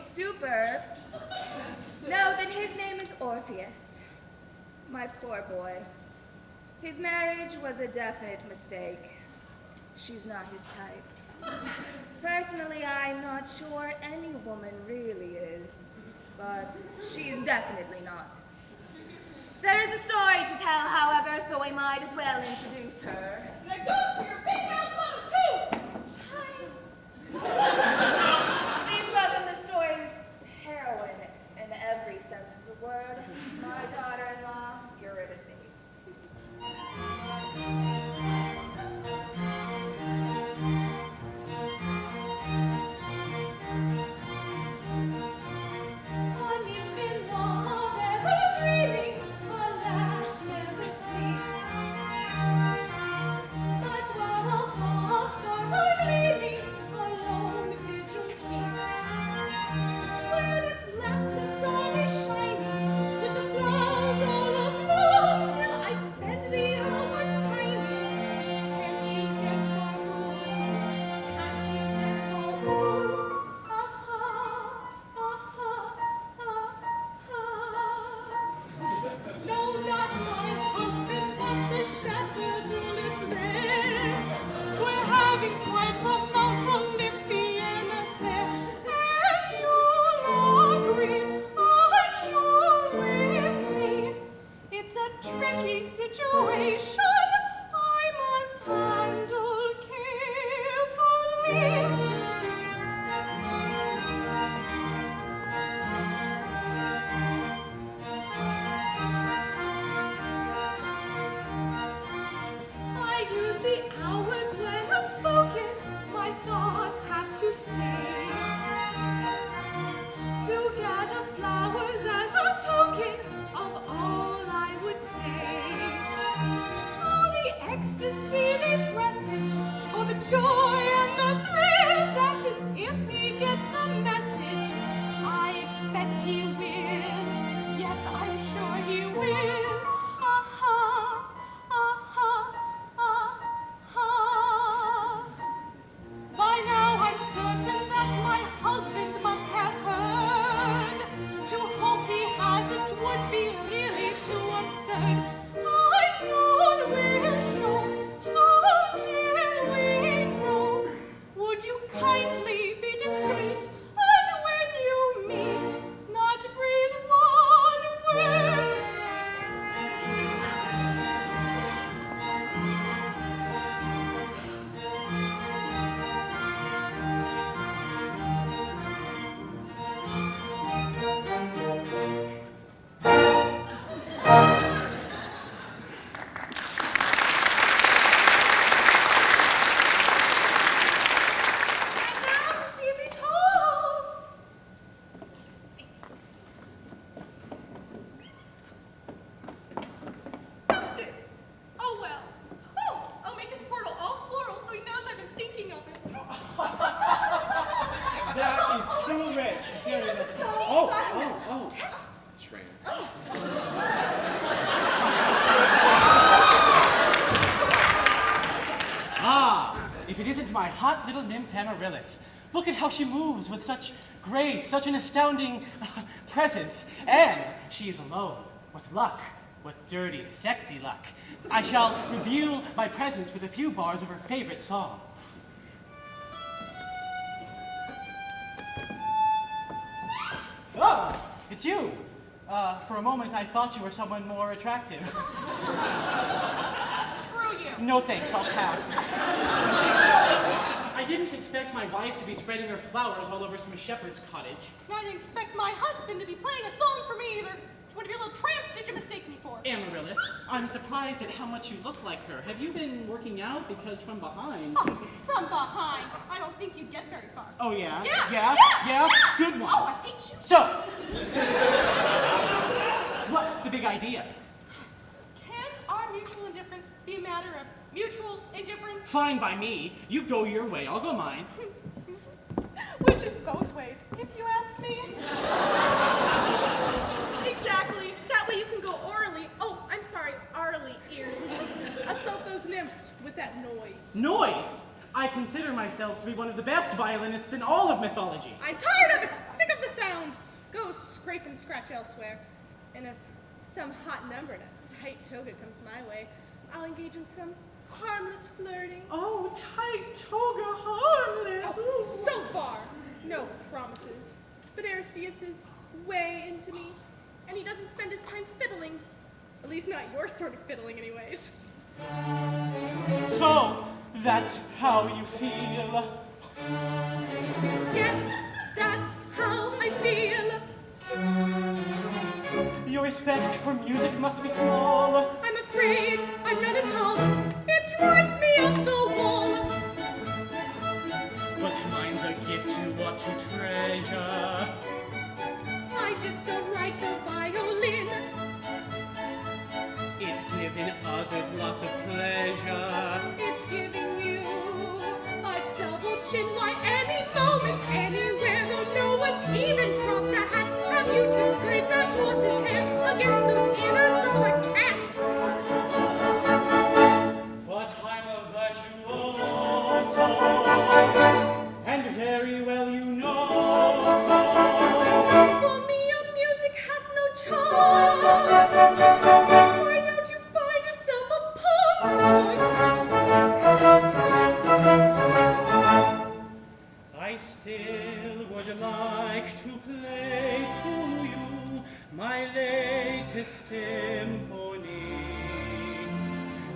Stupor, know that his name is Orpheus, my poor boy. His marriage was a definite mistake. She's not his type. Personally, I'm not sure any woman really is, but she's definitely not. There is a story to tell, however, so we might as well introduce her. That goes for your big elbow, too! Hi. Please welcome the story's heroine in every sense of the word, my daughter-in-law, Eurydice. Where at last the sun is shining with the flowers. hide. Time soon will show, so till we know. Would you kindly be discreet, and when you meet, not breathe one word? Amaryllis. Look at how she moves with such grace, such an astounding presence. And she is alone, with luck, with dirty, sexy luck. I shall reveal my presence with a few bars of her favorite song. Oh, it's you. For a moment, I thought you were someone more attractive. Screw you. No thanks, I'll pass. I didn't expect my wife to be spreading her flowers all over some shepherd's cottage. I didn't expect my husband to be playing a song for me either. What are your little tramps did you mistake me for? Amaryllis, I'm surprised at how much you look like her. Have you been working out? Because from behind... Oh, from behind. I don't think you'd get very far. Oh, yeah? Yeah. Good one. Oh, I hate you. So, what's the big idea? Can't our mutual indifference be a matter of mutual indifference? Fine by me. You go your way, I'll go mine. Which is both ways, if you ask me. Exactly. That way you can go orally. Oh, I'm sorry, arly ears. Assault those nymphs with that noise. Noise? I consider myself to be one of the best violinists in all of mythology. I'm tired of it. Sick of the sound. Go scrape and scratch elsewhere. And if some hot number and a tight toga comes my way, I'll engage in some harmless flirting. Oh, tight toga, harmless. Oh, so far, no promises. But Aristeus is way into me, and he doesn't spend his time fiddling. At least not your sort of fiddling, anyways. So, that's how you feel? Yes, that's how I feel. Your respect for music must be small. I'm afraid I'm not at all. It drives me up the wall. But mine's a gift you ought to treasure. I just don't like the violin. It's giving others lots of pleasure. It's giving you a double chin. Why, any moment, anywhere, though no one's even dropped a hat, have you to scrape that horse's hair against those innards of a cat? But I'm a virtuoso, and very well you know so. For me, your music hath no charm. Why don't you find yourself a partner? I still would like to play to you my latest symphony.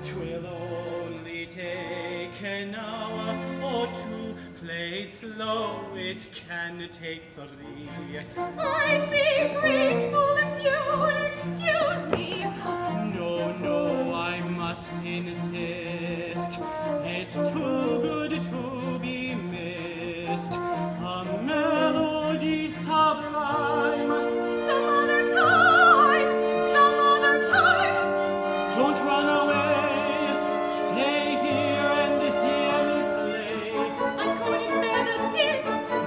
'Twill only take an hour or two. Played slow, it can take 3. I'd be grateful if you would excuse me. No, I must insist. It's too good to be missed. A melody sublime. Some other time. Don't run away. Stay here and hear me play. I couldn't bear the din.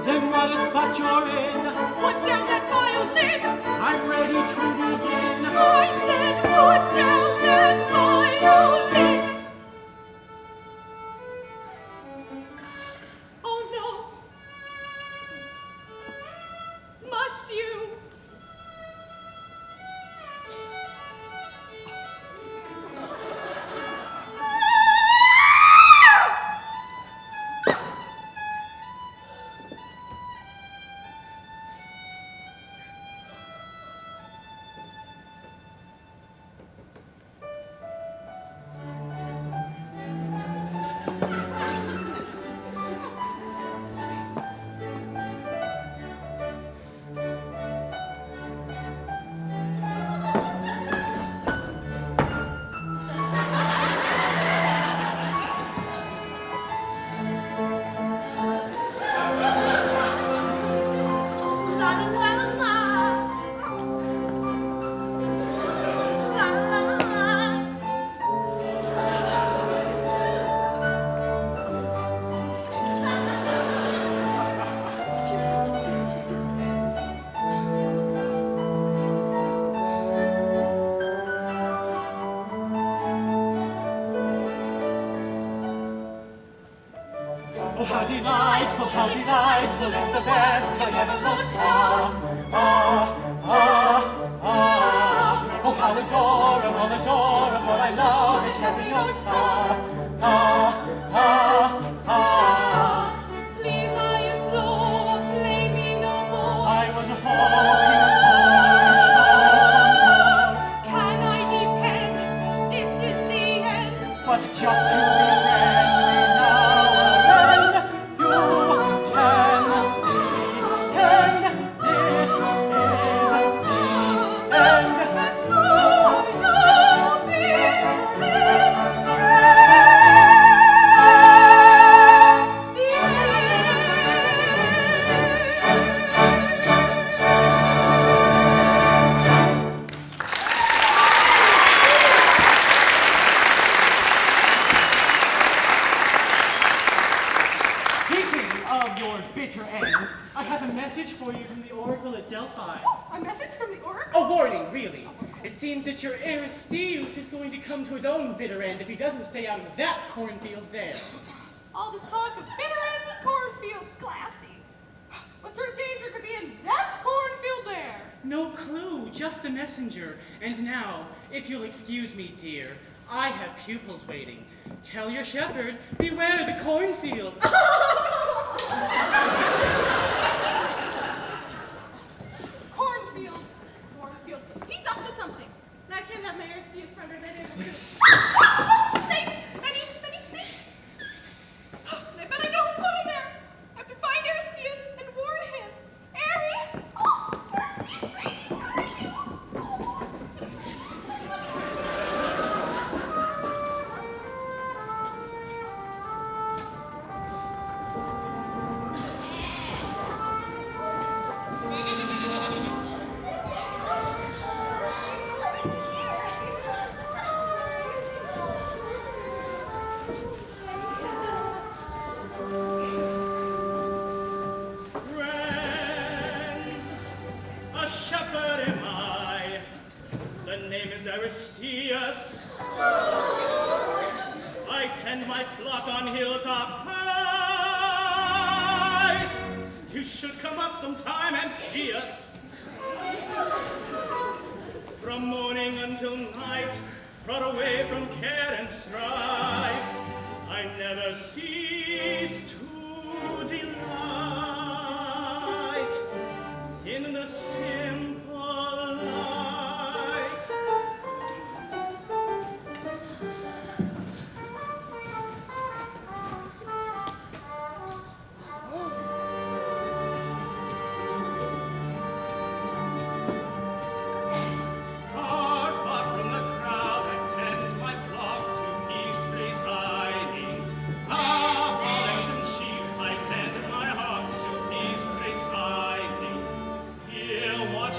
Then what a spot you're in. Put down that violin. I'm ready to begin. I say Oh, how delightful, it's the best I ever looked. Oh, how adorable, I love its every note. Please, I implore, play me no more. I was hoping for a short encore. Can I depend? This is the end. But just to be friendly now and then, you can be, and this is the end. And so you'll be the end. Speaking of your bitter end, I have a message for you from the Oracle at Delphi. A message from the oracle? A warning, really. It seems that your Aristeus is going to come to his own bitter end if he doesn't stay out of that cornfield there. All this talk of bitter ends and cornfields, classy. What sort of danger could be in that cornfield there? No clue, just the messenger. And now, if you'll excuse me, dear, I have pupils waiting. Tell your shepherd, beware the cornfield. Cornfield. He's up to something. And I can't have my Aristeus friend or that Snake! Many snakes! And I bet I know who's put in there. I have to find Aristeus and warn him. Ari! Oh, Aristeus, baby, where are you? Friends, a shepherd am I. The name is Aristeus. I tend my flock on hilltop high. You should come up sometime and see us. From morning until night, brought away from care and strife, I never cease to delight in the simple life. Far from the crowd, I tend my flock to peace residing. Lambs and sheep, I tend my heart to peace residing. Here watch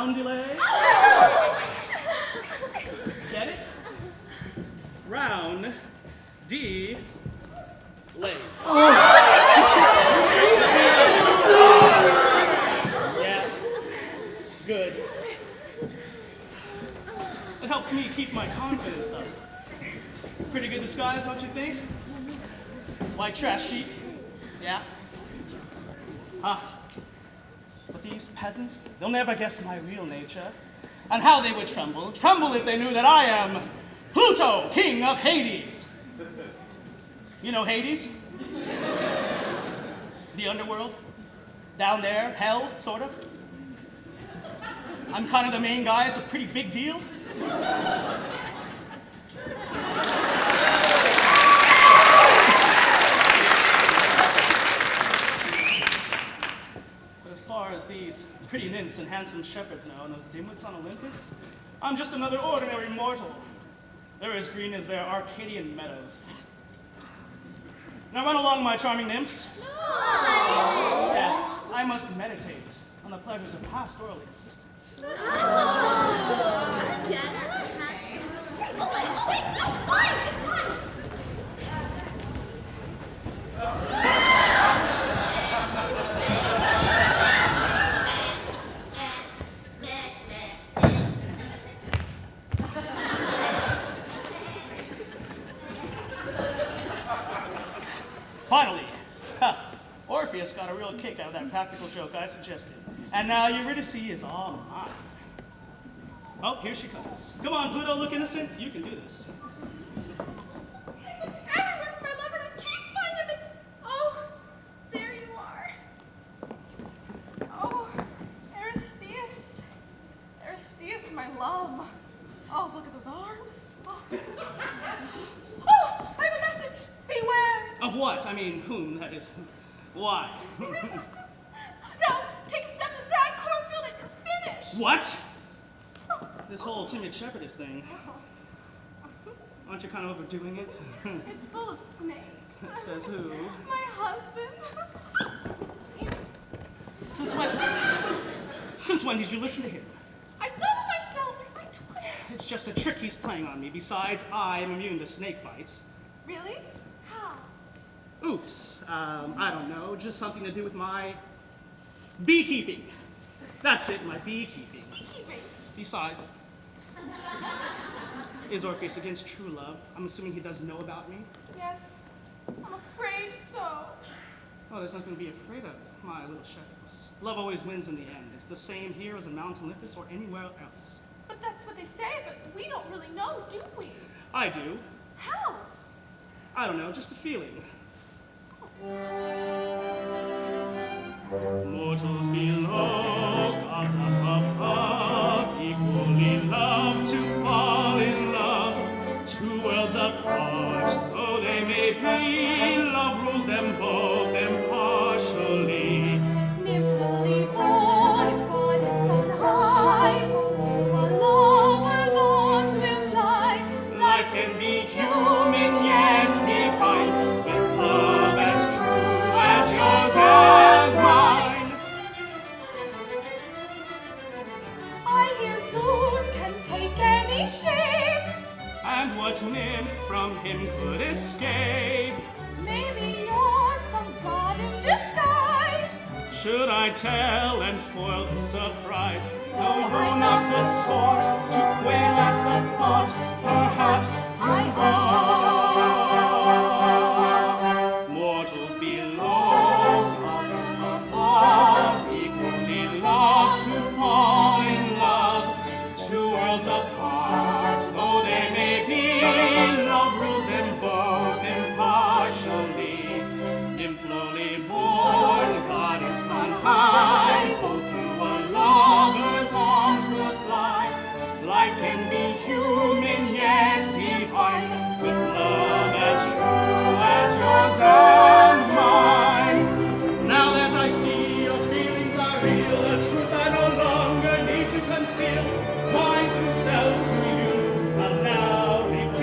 roundelay. Get it? Round, D, lay. Yeah, good. It helps me keep my confidence up. Pretty good disguise, don't you think? White trash chic, yeah? But these peasants, they'll never guess my real nature. And how they would tremble if they knew that I am Pluto, king of Hades. You know Hades? The underworld? Down there, hell, sort of? I'm kind of the main guy, it's a pretty big deal. But as far as these pretty nymphs and handsome shepherds know, and those dimwits on Olympus, I'm just another ordinary mortal. They're as green as their Arcadian meadows. Now run along, my charming nymphs. No. Yes, I must meditate on the pleasures of pastoral existence. Finally, Orpheus got a real kick out of that practical joke I suggested. And now Eurydice is all mine. Oh, here she comes. Come on, Pluto, look innocent. You can do this. Everywhere for my lover, and I can't find him. Oh, there you are. Oh, Aristeus. Aristeus, my love. Oh, look at those arms. Oh, oh, I have a message. Beware. Of what? I mean, whom, that is. Why? No, take steps with that cornfield and you're finished. What? This whole timid shepherdess thing. Aren't you kind of overdoing it? It's full of snakes. Says who? My husband. Since when did you listen to him? I saw him myself. There's like 20. It's just a trick he's playing on me. Besides, I am immune to snake bites. Really? How? Oops. I don't know. Just something to do with my beekeeping. That's it, my beekeeping. Beekeeping. Besides, is Orpheus against true love? I'm assuming he does know about me. Yes, I'm afraid so. Oh, there's nothing to be afraid of, my little shepherdess. Love always wins in the end. It's the same here as in Mount Olympus or anywhere else. But that's what they say, but we don't really know, do we? I do. How? I don't know, just a feeling. Mortals below, gods up above, equally love to fall in love. Two worlds apart, though they may be, love rules them both impartially. Nymphly born, goddess on high, both to a lover's arms will fly. Life can be human yet divine, with love as true as yours and mine. I hear Zeus can take any shape. And what nymph from him could escape? Maybe you're some god in disguise. Should I tell and spoil the surprise? No, you're not the sort to quail at the thought. Perhaps I ought. Mortals below, gods above, equally love to fall in love. Two worlds apart, though they may be, love rules them both impartially. Nymphly born, goddess on high, both to a lover's arms will fly. Life can be human yet divine, with love as true as yours and mine. Now that I see your feelings are real, the truth I no longer need to conceal. Mine true self to you, I'll now reveal.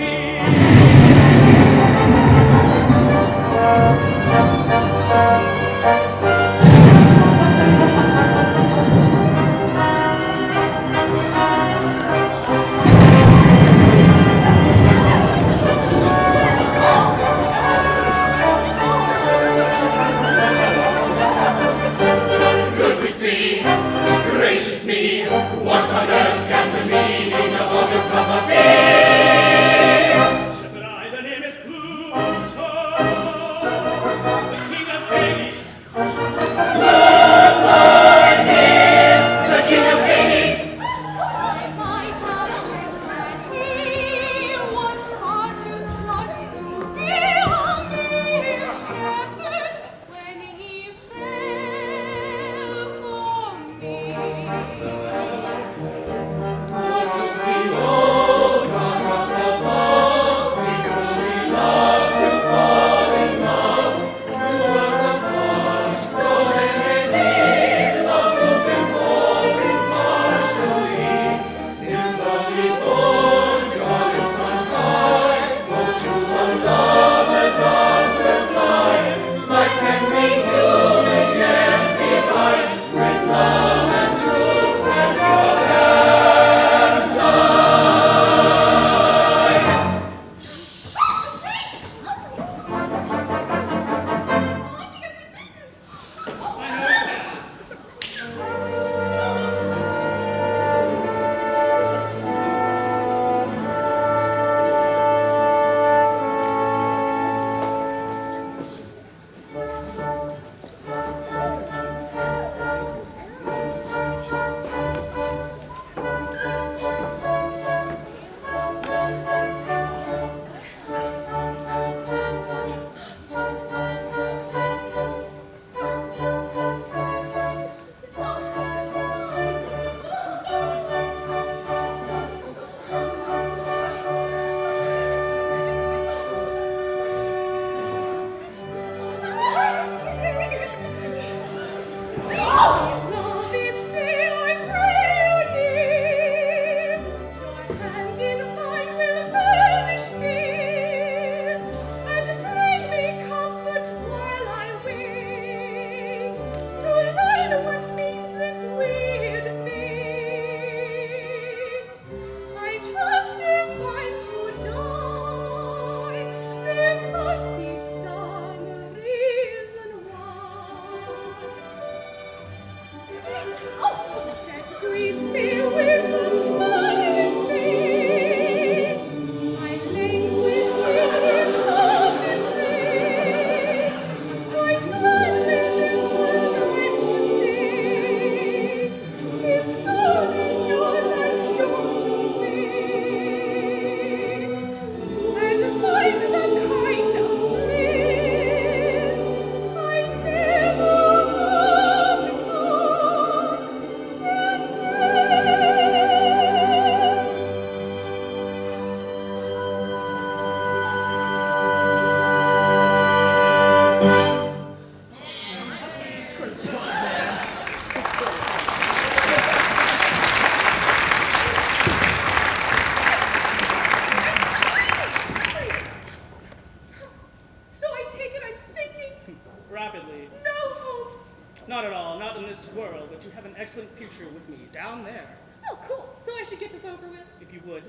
excellent future with me down there. Oh, cool. So I should get this over with. If you would.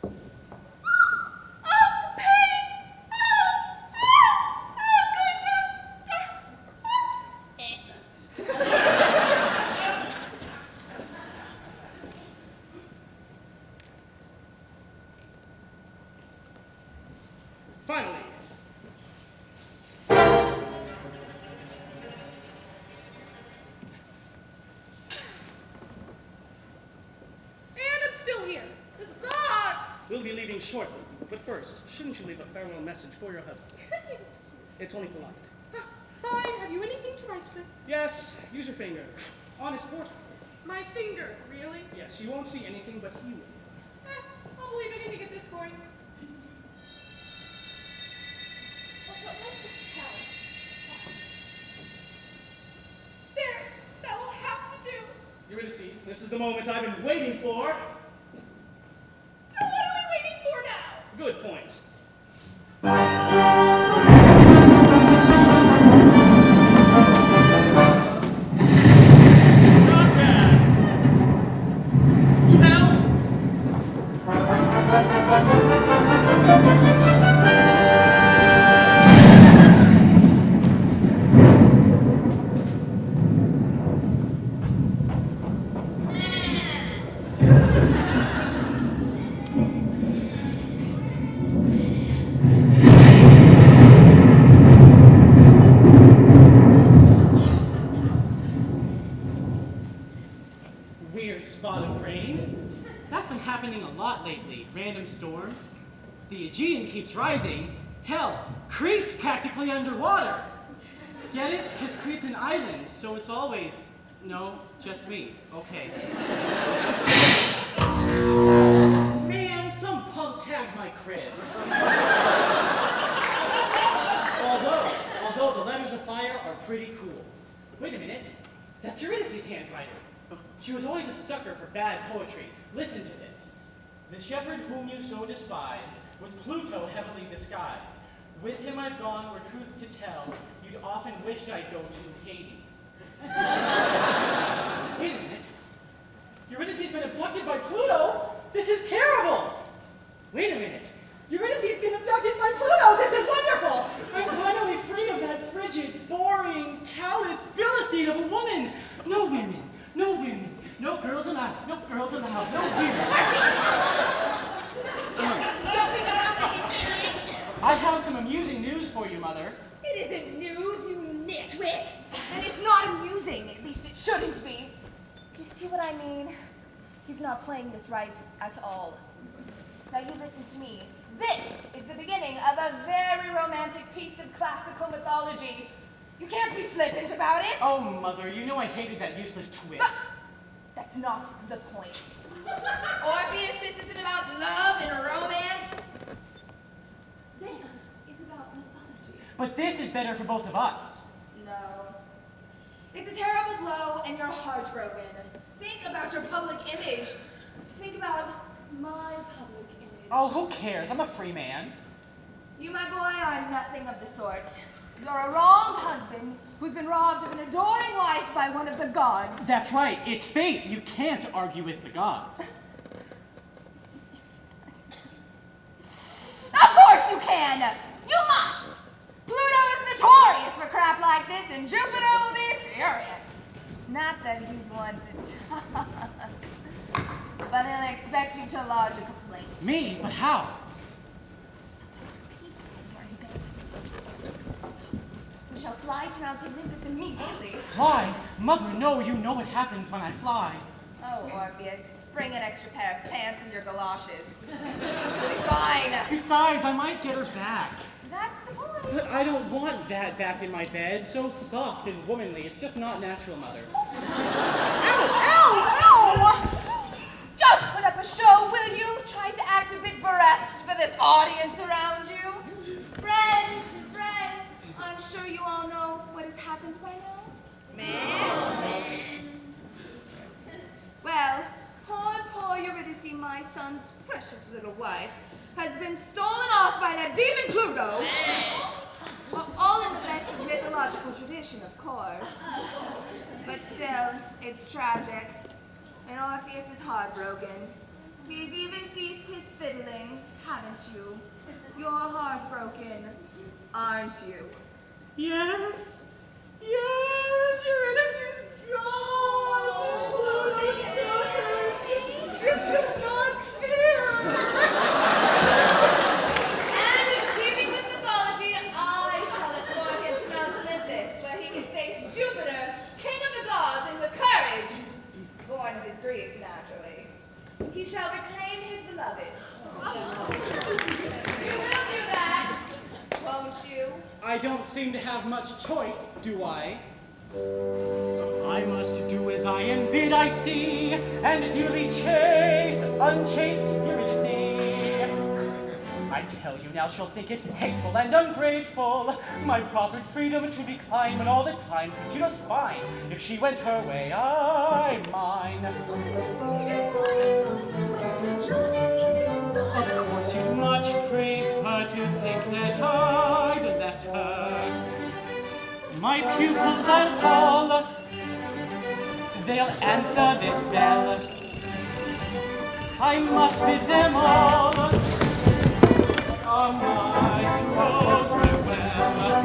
Oh, pain! It's going to... Finally. We'll be leaving shortly, but first, shouldn't you leave a farewell message for your husband? It's only polite. Fine. Have you anything to write with? Yes, use your finger. Honest port. My finger, really? Yes, you won't see anything, but he will. I'll believe anything at this point. There, that will have to do. Eurydice, this is the moment I've been waiting for. So what are we waiting for now? Good point. Not bad. To hell. Weird spot of rain. That's been happening a lot lately. Random storms. The Aegean keeps rising. Hell, Crete's practically underwater. Get it? Because Crete's an island, so it's always... No, just me. Okay. Man, some punk tagged my crib. Although the letters of fire are pretty cool. Wait a minute. That's Eurydice's handwriting. She was always a sucker for bad poetry. Listen to this. The shepherd whom you so despised was Pluto heavily disguised. With him I've gone where truth to tell, you'd often wished I'd go to Hades. Wait a minute. Eurydice's been abducted by Pluto? This is terrible! Wait a minute. Eurydice's been abducted by Pluto! This is wonderful! I'm finally free of that frigid, boring, callous Philistine of a woman! No women! No women! No girls allowed! No girls allowed! No women! Jumping around like an idiot. I have some amusing news for you, Mother. It isn't news, you nitwit. And it's not amusing. At least it shouldn't be. Do you see what I mean? He's not playing this right at all. Now you listen to me. This is the beginning of a very romantic piece of classical mythology. You can't be flippant about it. Oh, Mother, you know I hated that useless twist. But that's not the point. Orpheus, this isn't about love and romance. This is about mythology. But this is better for both of us. No. It's a terrible blow and you're heartbroken. Think about your public image. Think about my public image. Oh, who cares? I'm a free man. You, my boy, are nothing of the sort. You're a wronged husband who's been robbed of an adoring wife by one of the gods. That's right. It's fate. You can't argue with the gods. Of course you can! You must! Pluto is notorious for crap like this, and Jupiter will be furious. Not that he's one to talk, but he'll expect you to lodge a complaint. Me? But how? We shall fly to Mount Olympus immediately. Fly? Mother, no, you know what happens when I fly. Oh, Orpheus, bring an extra pair of pants and your galoshes. You'll be fine. Besides, I might get her back. That's the point. But I don't want that back in my bed. So soft and womanly. It's just not natural, Mother. Ow! Just put up a show, will you? Try to act a bit burlesque for this audience around you. Friends, I'm sure you all know what has happened by now. Well, poor Eurydice, my son's precious little wife, has been stolen off by that demon Pluto. All in the best of mythological tradition, of course. But still, it's tragic. And Orpheus is heartbroken. He's even ceased his fiddling, haven't you? You're heartbroken, aren't you? Yes, yes, Eurydice is gone. Pluto took her. It's just not fair. And in keeping with mythology, I shall escort him to Mount Olympus, where he can face Jupiter, king of the gods, and with courage, born of his grief, naturally, he shall reclaim his beloved. You will do that, won't you? I don't seem to have much choice, do I? I must do as I am bid, I see, and duly chase unchaste Eurydice. I tell you now, she'll think it hateful and ungrateful, my proffered freedom to decline when all the time she does fine. If she went her way, I mine. Of course you'd much prefer to think that I'd left her. My pupils I'll call, they'll answer this bell. I must bid them all a nice rose farewell.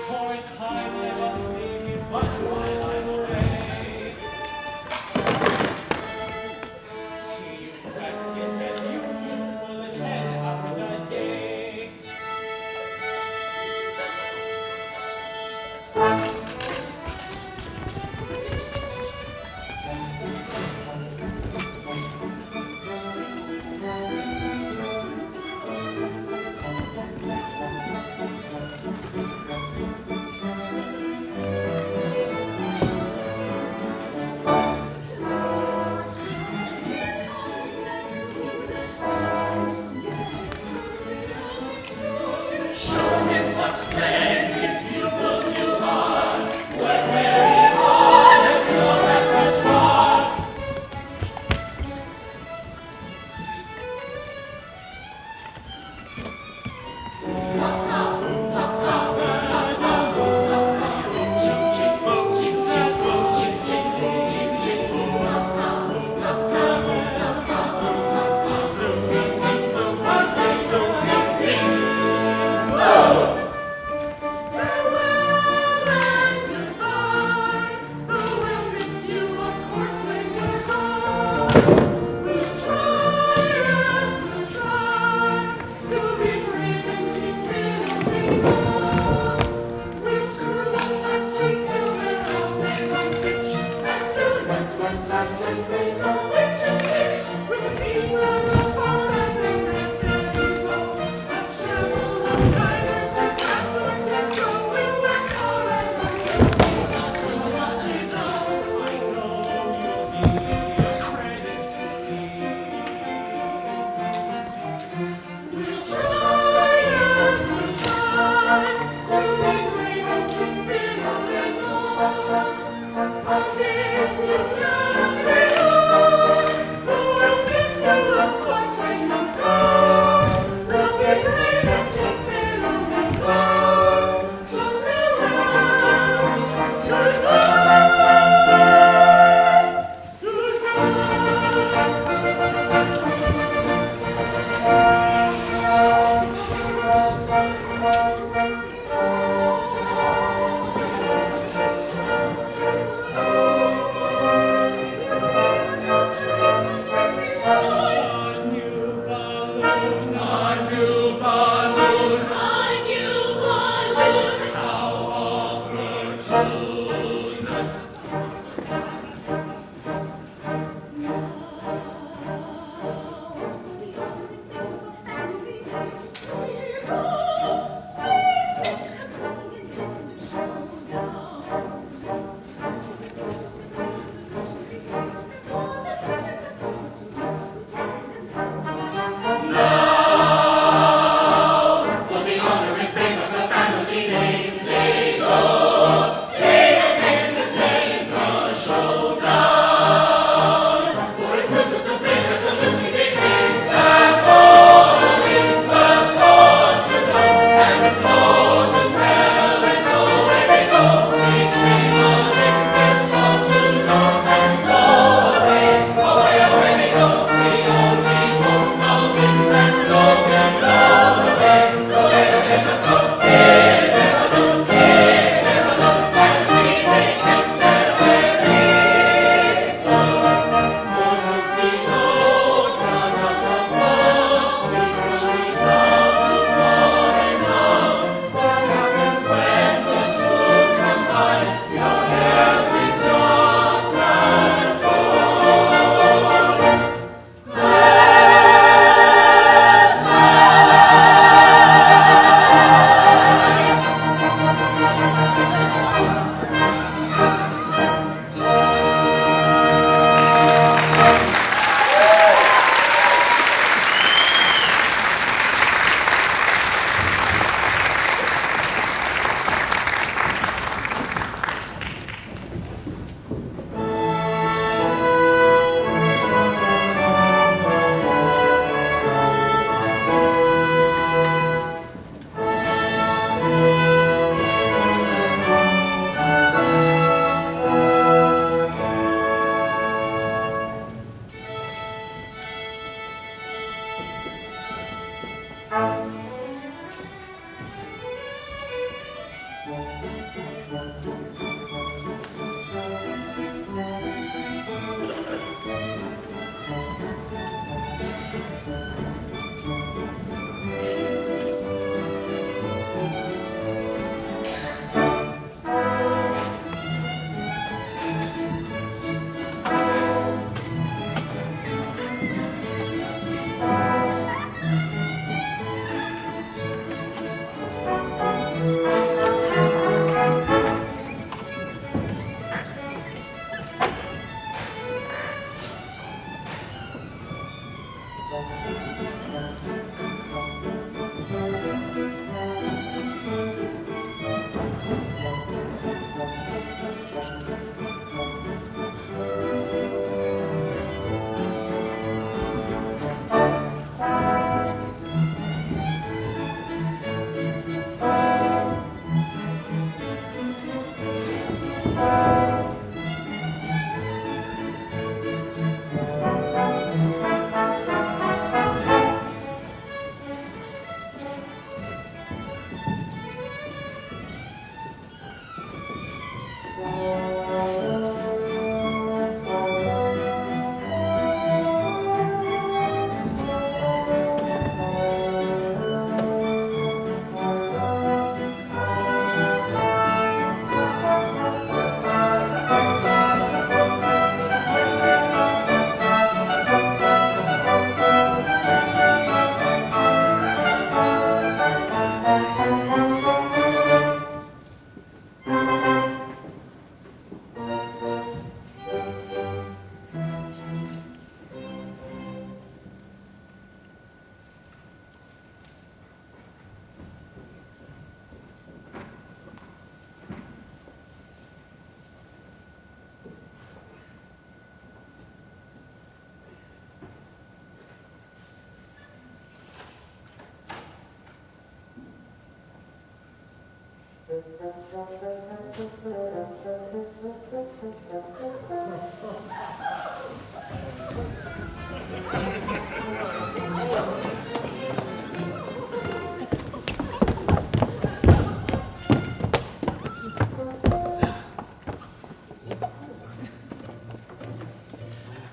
For a time I must leave you, but while I'm away, see you practice as usual 10 hours a day. To be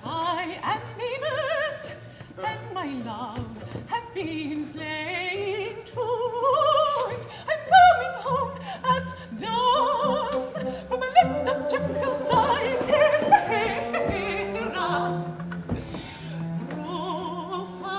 I am Venus, and my love has been playing truant. I'm coming home at dawn from a little typical sight in Hera. Profile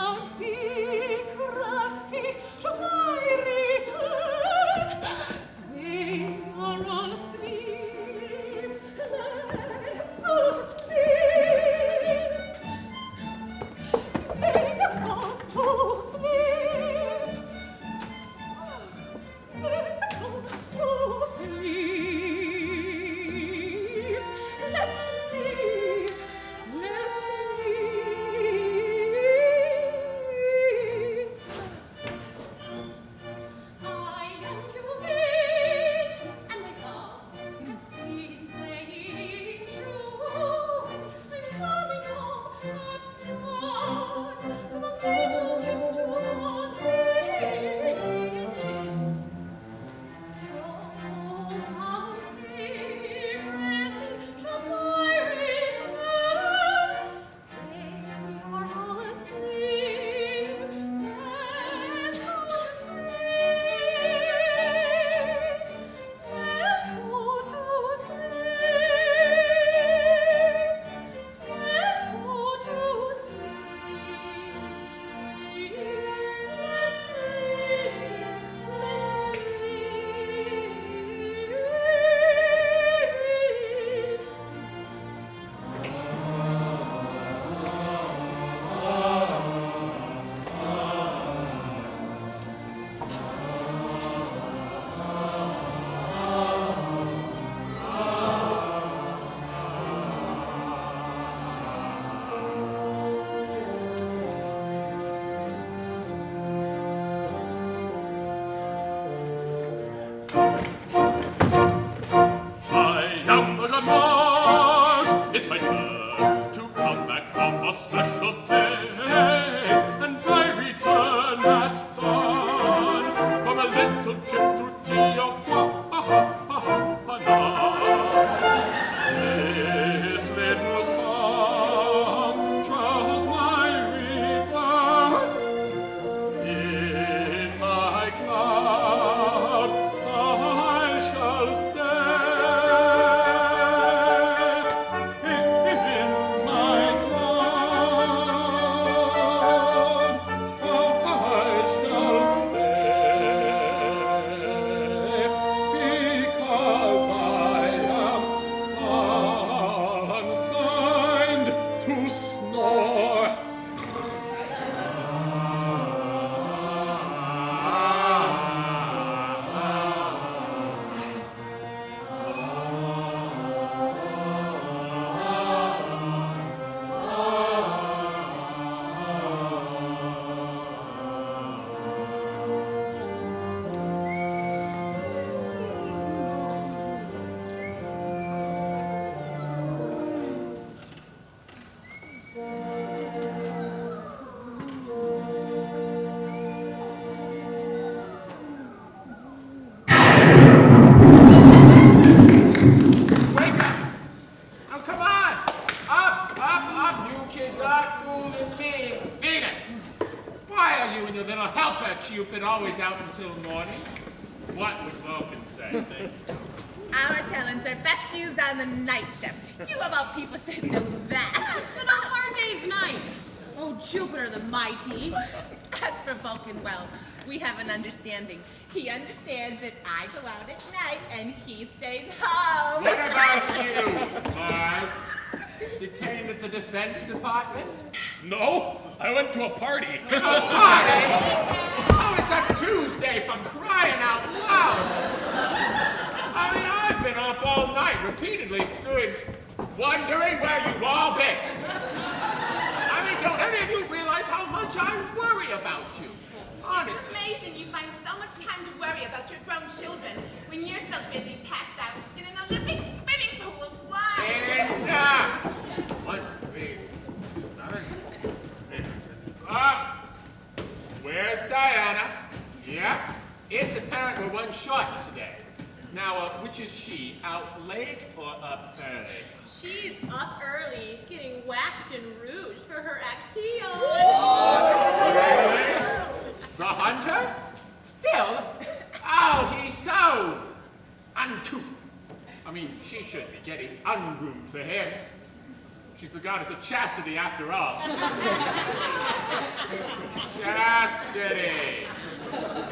the little helper Cupid always out until morning. What would Vulcan say? Our talents are best used on the night shift. You of all people should know that. It's been a hard day's night. Oh, Jupiter the mighty. As for Vulcan, well, we have an understanding. He understands that I go out at night and he stays home. What about you, Mars? Detained at the Defense Department? No, I went to a party. A party? Oh, it's a Tuesday, for crying out loud. I mean, I've been up all night repeatedly screwing, wondering where you've all been. I mean, don't any of you realize how much I worry about you? Honestly. It's amazing you find so much time to worry about your grown children when you're so busy passed out in an Olympic swimming pool of wine. Enough! 1, 3, 7, 8. Where's Diana? Yeah? It's apparent we're one short today. Now, which is she, out late or up early? She's up early, getting waxed and rouged for her Actaeon. Really? The hunter? Still? Oh, he's so uncouth. I mean, she should be getting ungroomed for him. She's the goddess of chastity, after all. Chastity.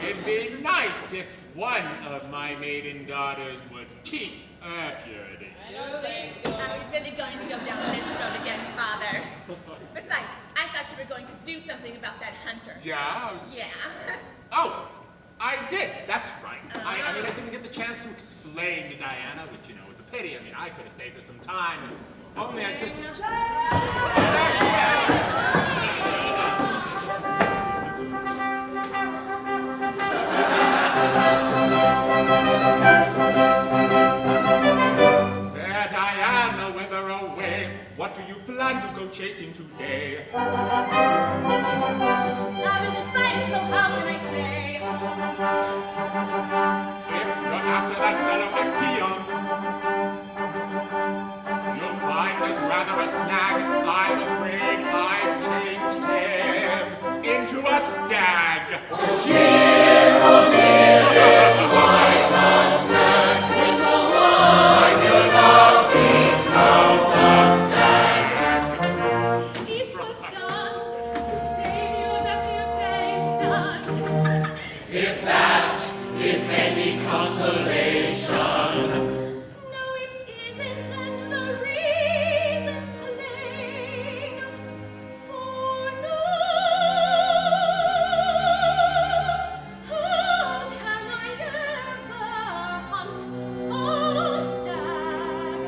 It'd be nice if one of my maiden daughters would keep her purity. I don't think so. Are we really going to go down this road again, Father? Besides, I thought you were going to do something about that hunter. Yeah? Yeah. Oh, I did. That's right. I mean, I didn't get the chance to explain to Diana, which, you know, was a pity. I mean, I could have saved her some time. Only I just... Fair Diana, whither away? What do you plan to go chasing today? Haven't decided, so how can I say? If you're after that fellow Actaeon, you'll find there's rather a snag. I'm afraid I've changed him into a stag. Oh dear, it's quite a snag. When the one you love is house a stag. It was done to save your reputation. If that is any consolation. No, it isn't, and the reason's plain. For how can I ever hunt a stag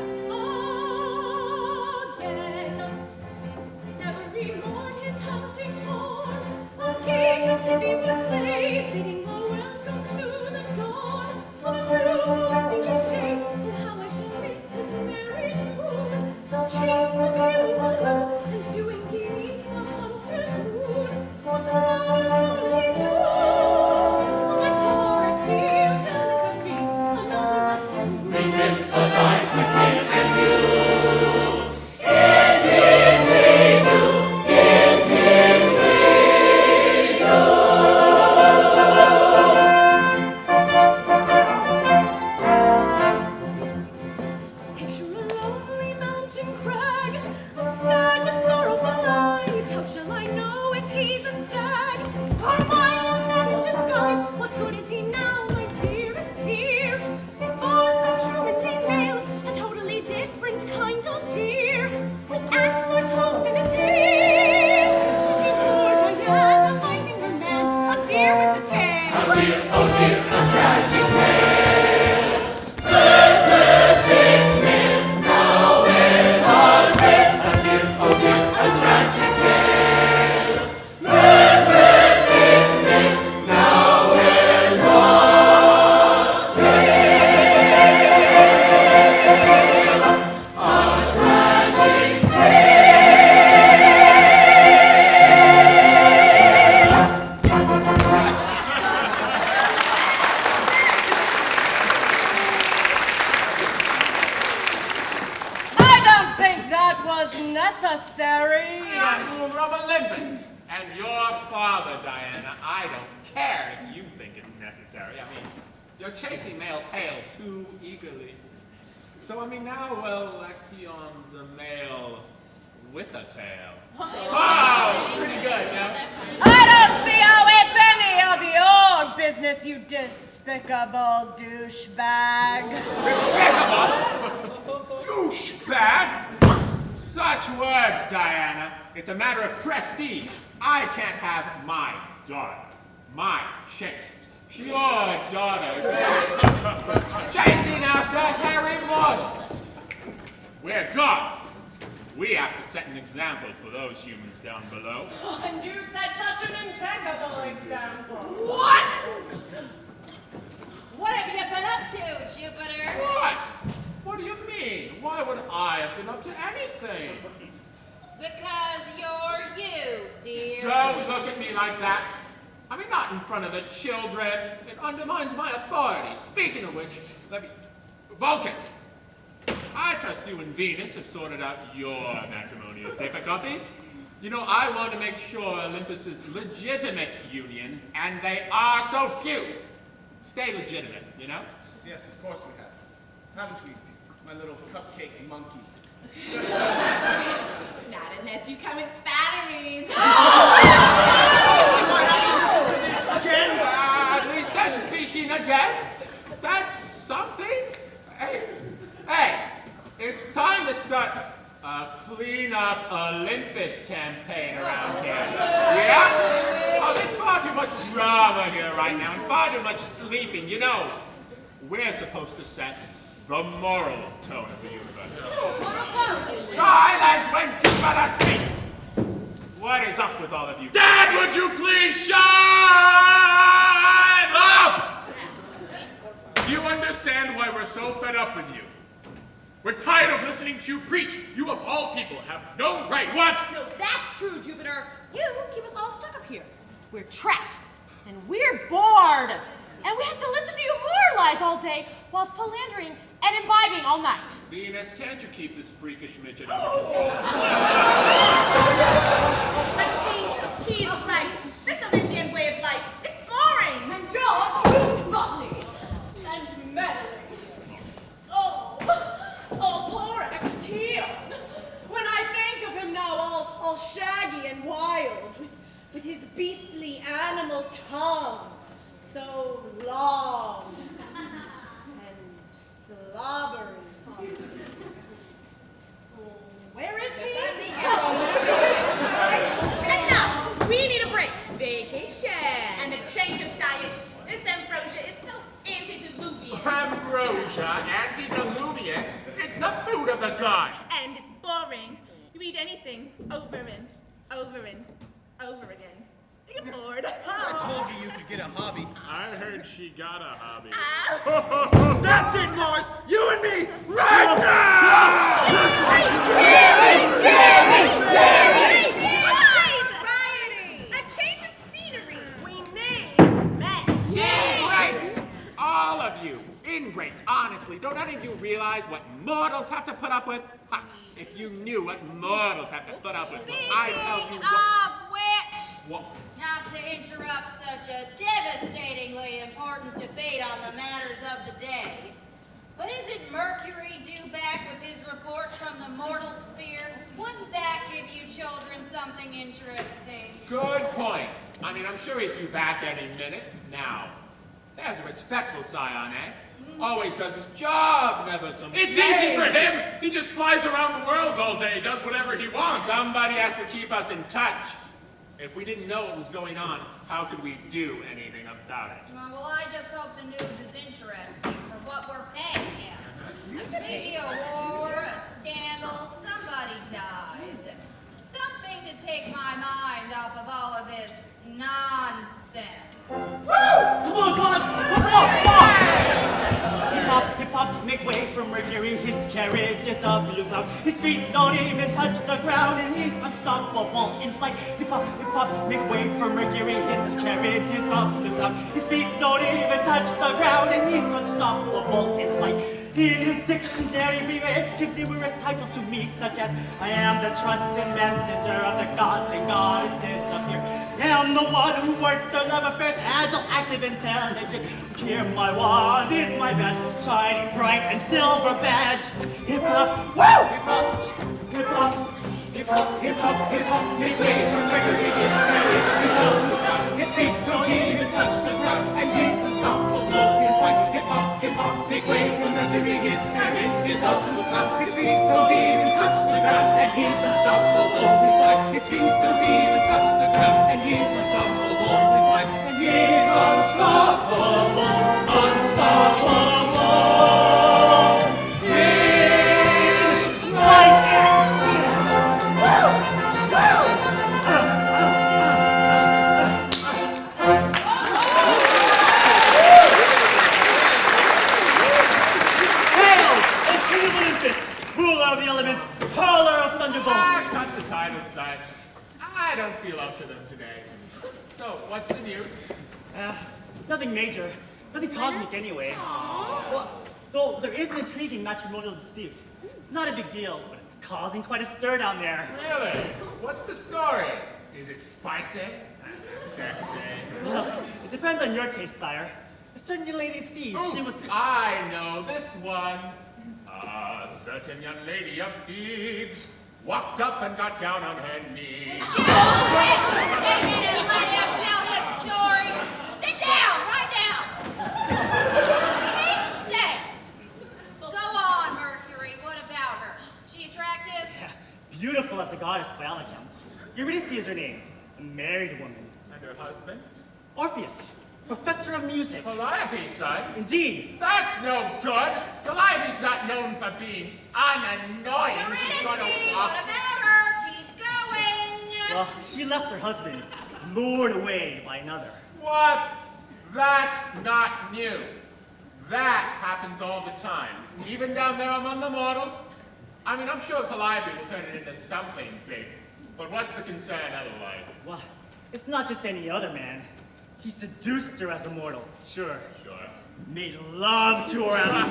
again? Every morn his hunting horn, a gate and he would play, bidding a welcome to the dawn of a new Olympian day. And how I shall miss his merry tune, the chase, the pale balloon, and doing beneath the hunter's moon. What lovers lonely does, my poor dear, there'll never be another like you. We sympathize with him and you. Indeed we do. Indeed we do. Picture a lonely mountain crag, a stag with sorrowful eyes. How shall I know if he's a stag, or am I a man in disguise? What good is he now, my dearest dear? Before so humanly male, a totally different kind of deer, with antlers, hooves, and a tail. Looking for Diana, finding her man, a deer with a tail. Oh dear, a tragic tale. Perfect man, now is our tale. Oh dear, a tragic tale. Perfect man, now is our tale. A tragic tale. I don't care if you think it's necessary. I mean, you're chasing male tail too eagerly. So, I mean, now, well, Actaeon's a male with a tail. Wow, pretty good, yeah? I don't see how it's any of your business, you despicable douchebag. Despicable? Douchebag? Such words, Diana. It's a matter of prestige. I can't have my daughter, my chaste, pure daughter, chasing after hairy mortals. We're gods. We have to set an example for those humans down below. And you set such an impeccable example. What? What have you been up to, Jupiter? What? What do you mean? Why would I have been up to anything? Because you're you, dear. Don't look at me like that. I mean, not in front of the children. It undermines my authority. Speaking of which, let me... Vulcan! I trust you and Venus have sorted out your matrimonial difficulties. You know, I want to make sure Olympus's legitimate unions, and they are so few, stay legitimate, you know? Yes, of course we have. Haven't we, my little cupcake monkey? Not unless you come with batteries. Again? At least that's speaking again. That's something. Hey, it's time to start a clean up Olympus campaign around here. Yeah? Oh, there's far too much drama here right now and far too much sleeping. You know, we're supposed to set the moral tone of the universe. Moral tone. Silence when Jupiter speaks! What is up with all of you? Dad, would you please shut up? Do you understand why we're so fed up with you? We're tired of listening to you preach. You of all people have no right. What? No, that's true, Jupiter. You keep us all stuck up here. We're trapped, and we're bored. And we have to listen to you moralize all day while philandering and imbibing all night. Venus, can't you keep this freakish midget under control? But he's right. This Olympian way of life is boring. And you're too bossy and meddling. Oh, poor Actaeon. When I think of him now, all shaggy and wild, with his beastly animal tongue, so long and slobbery. Where is he? Enough! We need a break. Vacation. And a change of diet. This ambrosia is so antediluvian. Ambrosia, antediluvian, it's the food of the gods. And it's boring. You eat anything over and over and over again. You get bored. I told you could get a hobby. I heard she got a hobby. That's it, Mars! You and me, right now! A change of scenery. We need mess. Ingrate! All of you, ingrate. Honestly, don't any of you realize what mortals have to put up with? Ha, if you knew what mortals have to put up with, I tell you what. Of which, What? not to interrupt such a devastatingly important debate on the matters of the day, but isn't Mercury due back with his report from the mortal sphere? Wouldn't that give you children something interesting? Good point. I mean, I'm sure he's due back any minute. Now, there's a respectful scion, eh? Always does his job, never complains. It's easy for him. He just flies around the world all day, does whatever he wants. Somebody has to keep us in touch. If we didn't know what was going on, how could we do anything about it? Well, I just hope the news is interesting for what we're paying him. Maybe a war, a scandal, somebody dies. Something to take my mind off of all of this nonsense. Come on, gods! Hip hop, make way for Mercury. His carriage is a blue cloud. His feet don't even touch the ground, and he's unstoppable in flight. Hip hop, make way for Mercury. His carriage is a blue cloud. His feet don't even touch the ground, and he's unstoppable in flight. In his dictionary we read gives numerous titles to me, such as I am the trusted messenger of the gods and goddesses of here. I am the one who works their love affairs, agile, active, intelligent. Here my wand is my best, shining bright and silver badge. Hip hop, woo! Hip hop, hip hop, hip hop, hip hop, hip hop. His ways from Gregory is married, his soul moves up, his feet don't even touch the ground, and he's unstoppable. His white hip hop, make way for nurturing his carriage. His up moves up, his feet don't even touch the ground, and he's unstoppable. His white, his feet don't even touch the ground, and he's unstoppable. His white, and he's unstoppable, unstoppable. Of the elements, hurler of thunderbolts. Cut the title side. I don't feel up to them today. So, what's the news? Nothing major. Nothing cosmic anyway. Well, though there is an intriguing matrimonial dispute. It's not a big deal, but it's causing quite a stir down there. Really? What's the story? Is it spicy? Sexy? Well, it depends on your taste, sire. A certain young lady at Thebes, she was... I know this one. A certain young lady of Thebes walked up and got down on her knees. Sing it and let him tell his story. Sit down, right now. Hate's sakes. Go on, Mercury. What about her? She attractive? Yeah, beautiful as a goddess by all accounts. Eurydice is her name. A married woman. And her husband? Orpheus, professor of music. Calliope's son? Indeed. That's no good. Calliope's not known for being unannoying. She's Eurydice, gonna what about her? Keep going. Well, she left her husband, lured away by another. What? That's not news. That happens all the time. Even down there among the mortals. I mean, I'm sure Calliope will turn it into something big. But what's the concern otherwise? Well, it's not just any other man. He seduced her as a mortal, sure. Sure. Made love to her as a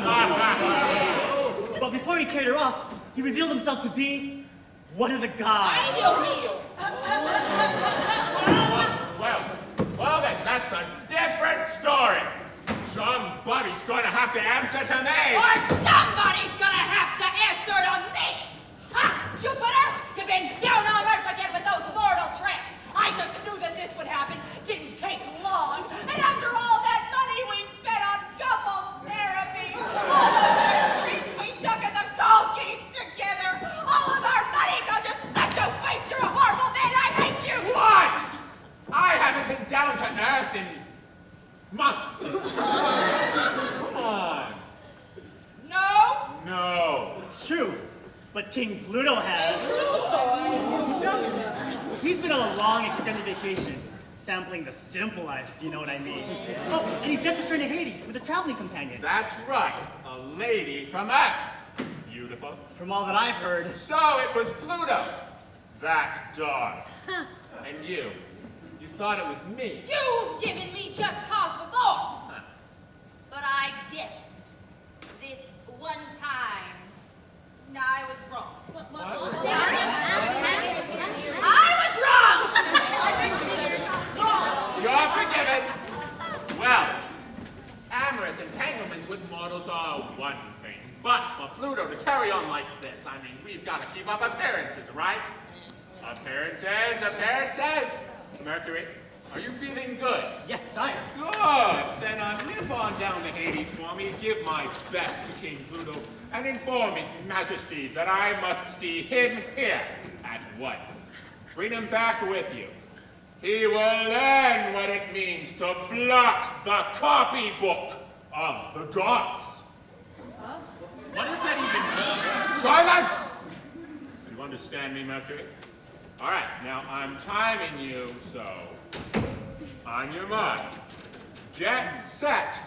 mortal. But before he carried her off, he revealed himself to be one of the gods. Well then, that's a different story. Somebody's gonna have to answer to me. Or somebody's gonna have to answer to me. Ha! Jupiter, you've been down on Earth again with those mortal tricks. I just knew that this would happen. Didn't take long. And after all that money we spent on couples therapy, all those trips we took in the Gold Keys together, all of our money go to such a waste. You're a horrible man. I hate you. What? I haven't been down to Earth in months. Come on. No. No. It's true, but King Pluto has. He's been on a long extended vacation, sampling the simple life, you know what I mean. Oh, and he just returned to Hades with a traveling companion. That's right. A lady from Earth. Beautiful. From all that I've heard. So it was Pluto. That dog. And you thought it was me. You've given me just cause before. But I guess this one time I was wrong. You're forgiven. Well, amorous entanglements with mortals are one thing. But for Pluto to carry on like this, I mean, we've got to keep up appearances, right? Appearances, appearances. Mercury, are you feeling good? Yes, sire. Good. Then nip on down to Hades for me, give my best to King Pluto, and inform his majesty that I must see him here at once. Bring him back with you. He will learn what it means to blot the copybook of the gods. Huh? What does that even mean? Silence! You understand me, Mercury? All right, now I'm timing you, so on your mark, get set.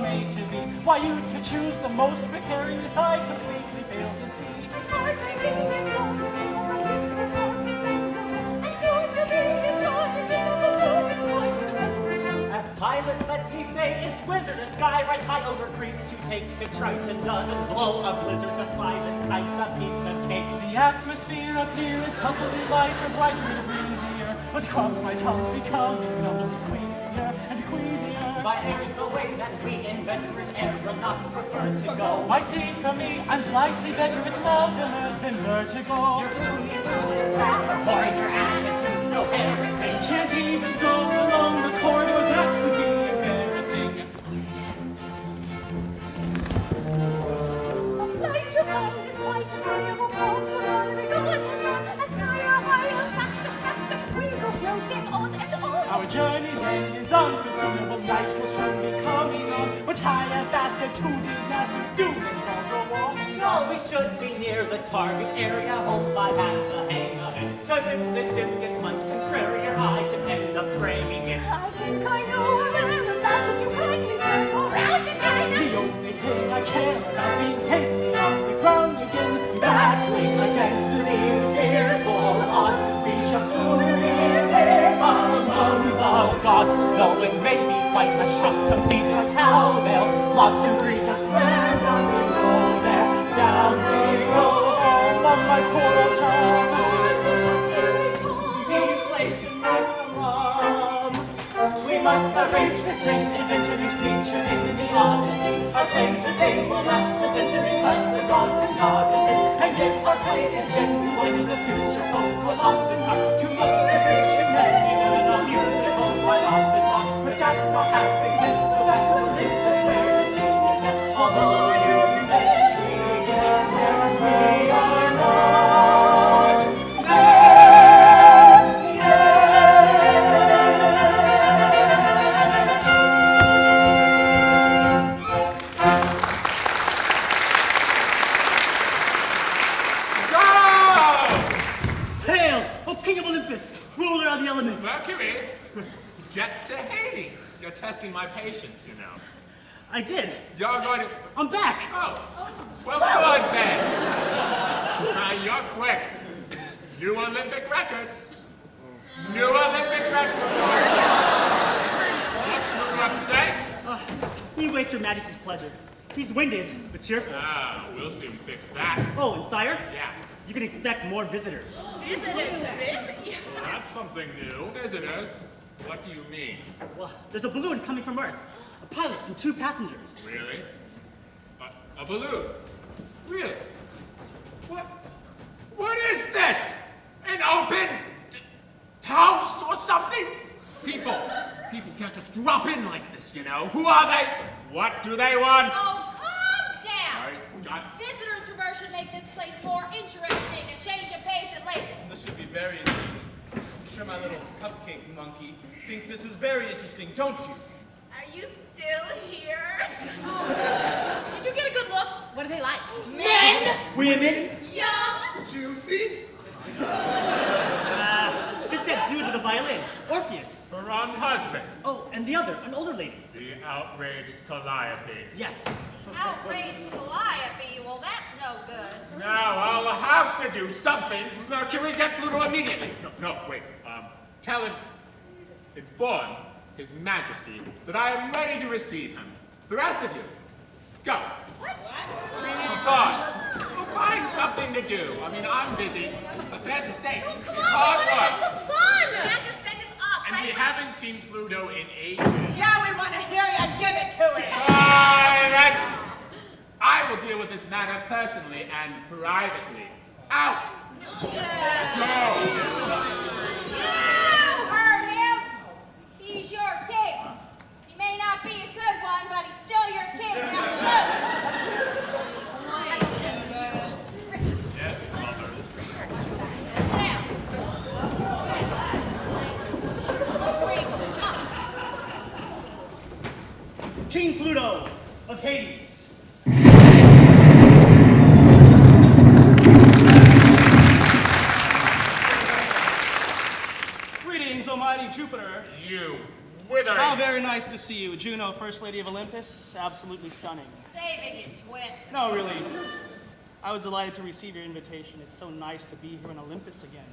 made to be. Why you to choose the most precarious I completely fail to see. As pilot, let me say, it's wizard a sky right high over Greece to take. If Triton doesn't blow a blizzard to fly this kite's a piece of cake. The atmosphere up here is healthily lighter, brighter and breezier. But crumbs my tongue becoming stumbling queasier and queasier. By air's the way that we inveterate aeronauts prefer to go. I see for me, I'm slightly better at ultimate than vertigo. Your gloomy is rather horrid, your attitude so harassing. Can't even go along the corridor, that would be embarrassing. Light your mind is quite agreeable, calls will on and on and on. As higher, higher, faster, faster, we go floating on and on. Our journey's end is unforeseeable, night will soon be coming on. But higher, faster, to disaster, do let's all go on. No, we should be near the target area, home by half the hang of it. Cause if the ship gets much contrarier, I can end up framing it. I think I know where I am, and that's what you kindly circle round again. The only thing I care about is being safely on the ground again. Battling against these fearful odds, we shall soon be safe among the gods. Though it may be quite a shock to meet us, how they'll flock to greet us. Where down we go there, down we go, all on my poor old town. Deflation maximum. We must arrange the strange inventions featured in the Odyssey. Our claim today will last for centuries like the gods and goddesses. And if our claim is genuine, the future folks will often come to observation and even a musical quite often long. But that's not happening, so back to Olympus where the scene is set. Although you may get there, we are not there yet. Hail, O King of Olympus, ruler of the elements. Mercury, get to Hades. You're testing my patience, you know. I did. You're going to... I'm back. Oh, well, good then. Now, you're quick. New Olympic record. New Olympic record. What's Pluto have to say? He waits your majesty's pleasure. He's winded, but cheerful. Ah, we'll soon fix that. Oh, and sire, Yeah, you can expect more visitors. Visitors, really? that's something new. Visitors? What do you mean? Well, there's a balloon coming from Earth. A pilot and 2 passengers. Really? A balloon? Really? What is this? An open house or something? People can't just drop in like this, you know. Who are they? What do they want? Oh, calm down. I got... Visitors from Earth should make this place more interesting and change the pace at latest. This should be very interesting. I'm sure my little cupcake monkey thinks this is very interesting, don't you? Are you still here? Did you get a good look? What are they like? Men? Women? Young? Juicy? Just that dude with the violin, Orpheus. The wrong husband. Oh, and the other, an older lady. The outraged Calliope. Yes. Outraged Calliope, well, that's no good. Now I'll have to do something. Mercury, get Pluto immediately. No, wait. Tell him, inform His Majesty that I am ready to receive him. The rest of you, go. What? Gone. Well, find something to do. I mean, I'm busy. Affairs of state. Come It's on, hard we want to have work. some fun! You can't just send us up, And we right? haven't seen Pluto in ages. Yeah, we want to hear you give it to him! Silence! I will deal with this matter personally and privately. Out! You heard him. He's your king. He may not be a good one, but he's still your king. Now, Yes, mother. King Pluto of Hades. nice to see you. Juno, First Lady of Olympus, absolutely stunning. Saving it, twit. No, really. I was delighted to receive your invitation. It's so nice to be here in Olympus again.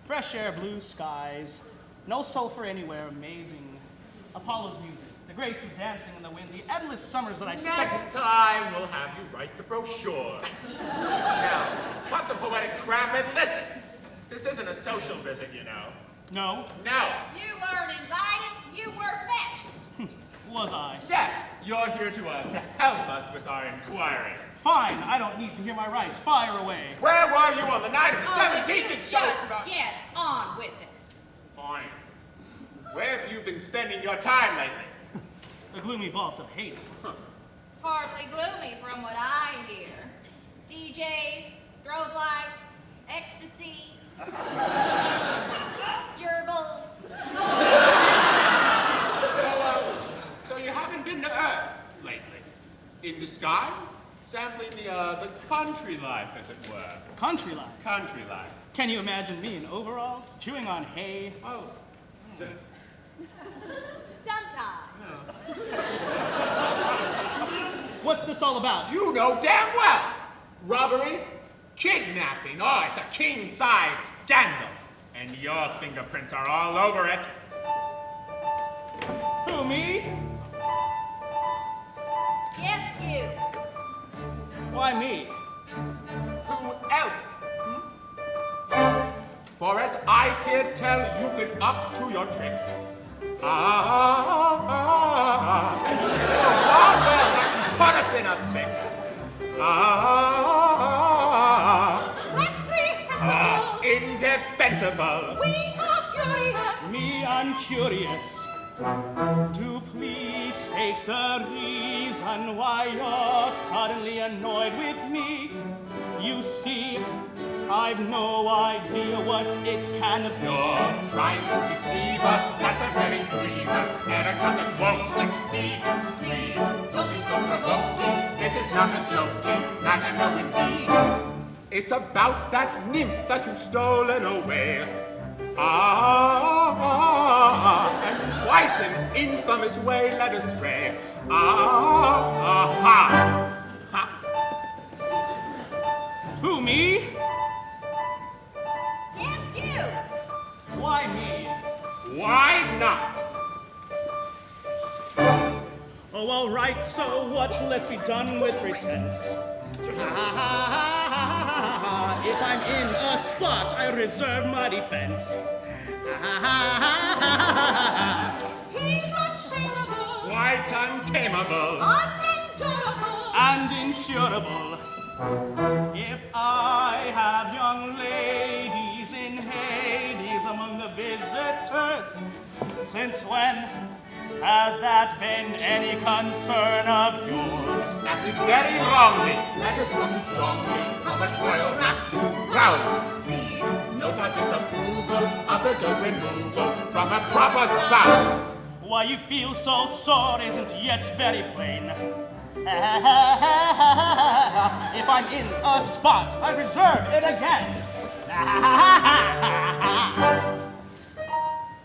Fresh air, blue skies, no sulfur anywhere, amazing. Apollo's music, the Graces dancing in the wind, the endless summers that I spent. Next time, we'll have you write the brochure. Now, cut the poetic crap and listen. This isn't a social visit, you know. No? No. You weren't invited, you were fetched. Was I? Yes, you're here to help us with our inquiry. Fine, I don't need to hear my rights. Fire away. Where were you on the night of the Oh, 17th? you and just get on with it. Fine. Where have you been spending your time lately? The gloomy vaults of Hades. Hardly gloomy from what I hear. DJs, strobe lights, ecstasy, gerbils. So you haven't been to Earth lately? In the sky? Sampling the country life, as it were. Country life. Country life. Can you imagine me in overalls, chewing on hay? Oh. Sometimes. What's this all about? You know damn well. Robbery, kidnapping. Oh, it's a king-sized scandal. And your fingerprints are all over it. Who, me? Yes, you. Why me? Who else? For as I hear tell, you've been up to your tricks. And you know darn well that you put us in a fix. Indefensible. We are furious. Me, I'm curious. Do please state the reason why you're suddenly annoyed with me. You see, I've no idea what it can be. You're trying to deceive us, that's a very grievous error, 'cause it won't succeed. Please, don't be so provoking, this is not a joking matter, no indeed. It's about that nymph that you've stolen away. And quite an infamous way led astray. Who, me? Yes, you. Why me? Why not? Oh, all right, so what? Let's be done with pretense. If I'm in a spot, I reserve my defense. He's unchainable. Quite untamable. Unendurable. And incurable. If I have young ladies in Hades among the visitors, since when has that been any concern of yours? Acted very wrongly. That is what is strongly. How much royal wrath you rouse. Please, note our disapproval of the girl's removal from a proper spouse. Why you feel so sore isn't yet very plain. If I'm in a spot, I reserve it again.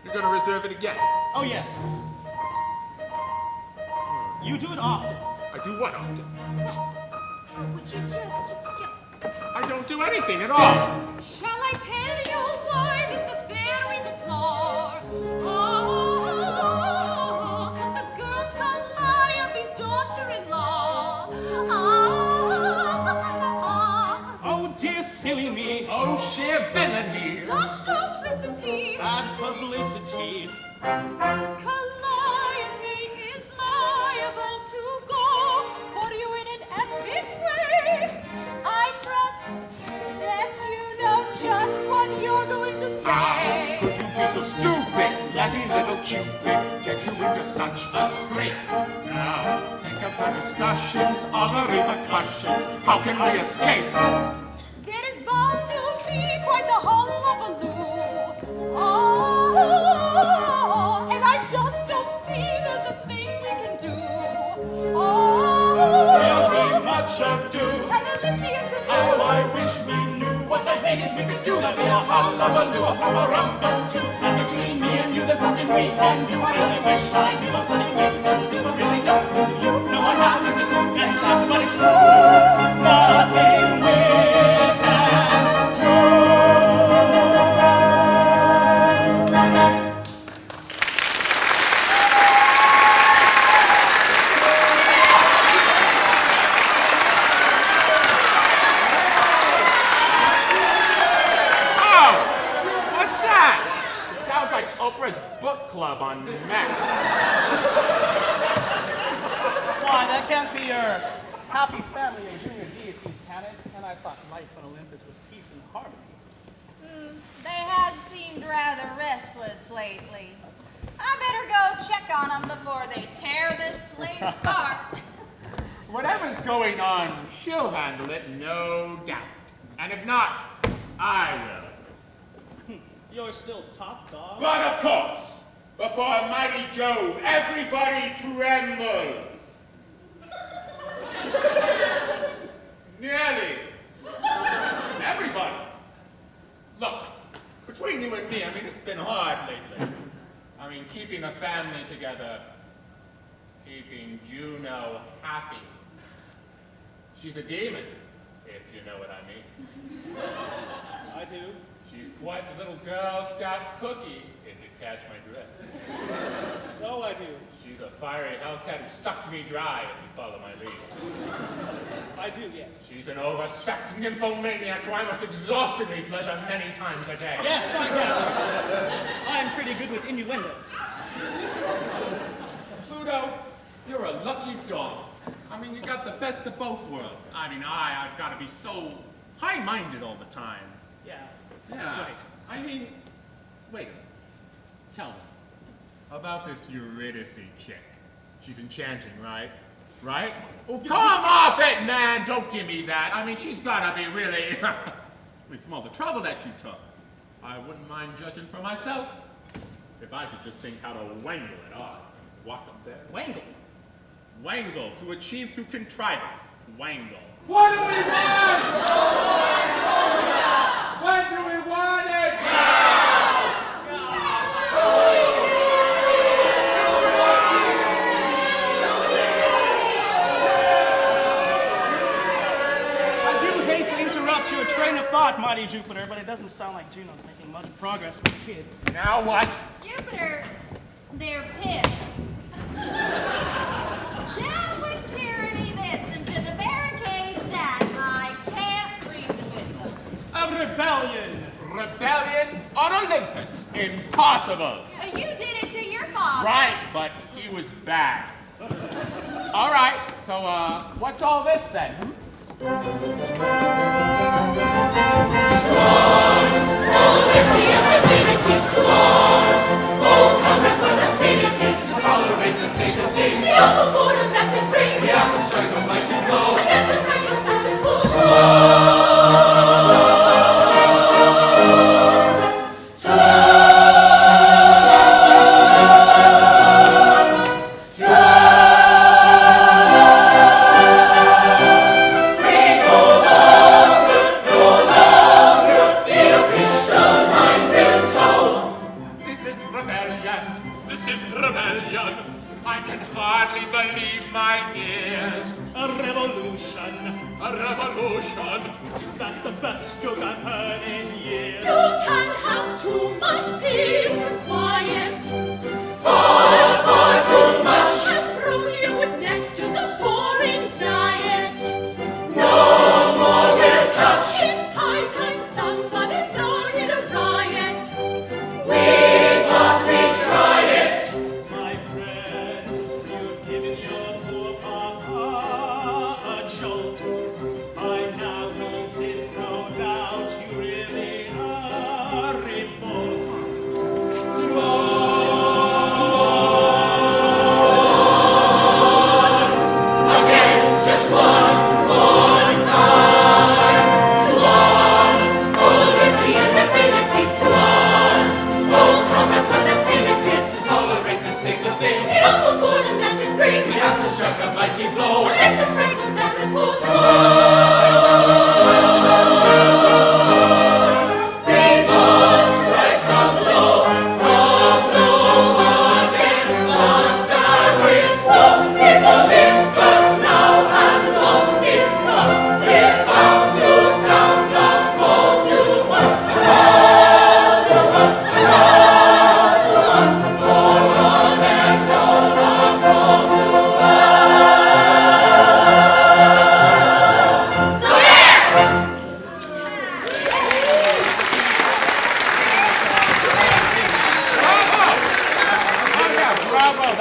You're gonna reserve it again? Oh, yes. You do it often. I do what often? Would you just I don't do anything at all. Shall I tell you why this affair we deplore? Oh, 'cause the girl's Calliope's daughter-in-law. Oh, dear silly me. Oh, sheer villainy. Such duplicity. Bad publicity. Calliope is liable to go for you in an epic way. I trust that you know just what you're going to say. Could you be so stupid, letting little Cupid get you into such a scrape? Now, think of the discussions, all the repercussions. How can we escape? There is bound to be quite a hullabaloo. Oh, and I just don't see there's a thing we can do. Oh, There'll be much ado. and Olympians How I wish we knew what the ladies, we could do a little hullabaloo, a rumpus too. And between me and you, there's nothing we can do. I only wish I knew of something we could do, but really don't do you know what happened to do? And it's not what it's true. Nothing we can do. Book club on Mac. Why, that can't be your happy family of junior deities, can it? And I thought life on Olympus was peace and harmony. They have seemed rather restless lately. I better go check on them before they tear this place apart. Whatever's going on, she'll handle it, no doubt. And if not, I will. You're still top dog? But of course, before mighty Jove, everybody trembles. Nearly. Everybody. Look, between you and me, I mean, it's been hard lately. I mean, keeping the family together, keeping Juno happy. She's a demon, if you know what I mean. I do. She's quite the little Girl Scout cookie, if you catch my drift. Oh, I do. She's a fiery hellcat who sucks me dry if you follow my lead. I do, yes. She's an oversexed nymphomaniac who I must exhaustively pleasure many times a day. Yes, I gather. I'm pretty good with innuendos. Pluto, you're a lucky dog. I mean, you got the best of both worlds. I mean, I've got to be so high-minded all the time. Yeah. Yeah. Right. I mean, wait. Tell me. About this Eurydice chick. She's enchanting, right? Right? Oh, come off it, man! Don't give me that. I mean, she's gotta be really... I mean, from all the trouble that you took, I wouldn't mind judging for myself. If I could just think how to wangle it off. Walk up there. Wangle. Wangle, to achieve through contrivance. Wangle. What do we want? When do we want it? I do hate to interrupt your train of thought, mighty Jupiter, but it doesn't sound like Juno's making much progress with the kids. Now what? Jupiter, they're pissed. Down with tyranny this and to the barricades that. I can't reason with them. A rebellion! Rebellion on Olympus. Impossible. You did it to your father. Right, but he was bad. All right, so, what's all this then? Olympian divinities, storms. Oh, come and put us deities, tolerate the state of things. The awful boredom that it brings. We have to strike a mighty blow Against the reckless status quo. we no longer know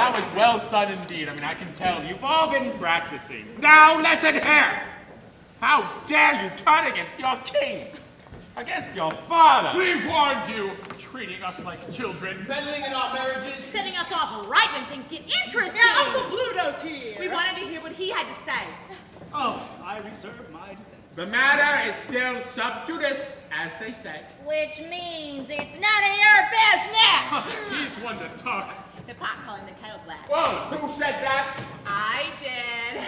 that was well sung indeed. I mean, I can tell you've all been practicing. Now listen here. How dare you turn against your king? Against your father? We warned you, treating us like children, Meddling in our marriages. Setting us off right when things get interesting. Yeah, Uncle Pluto's here. We wanted to hear what he had to say. Oh, I reserve my defense. The matter is still sub judice, as they say. Which means it's none of your business. He's one to talk. The pot calling the kettle black. Whoa, who said that? I did.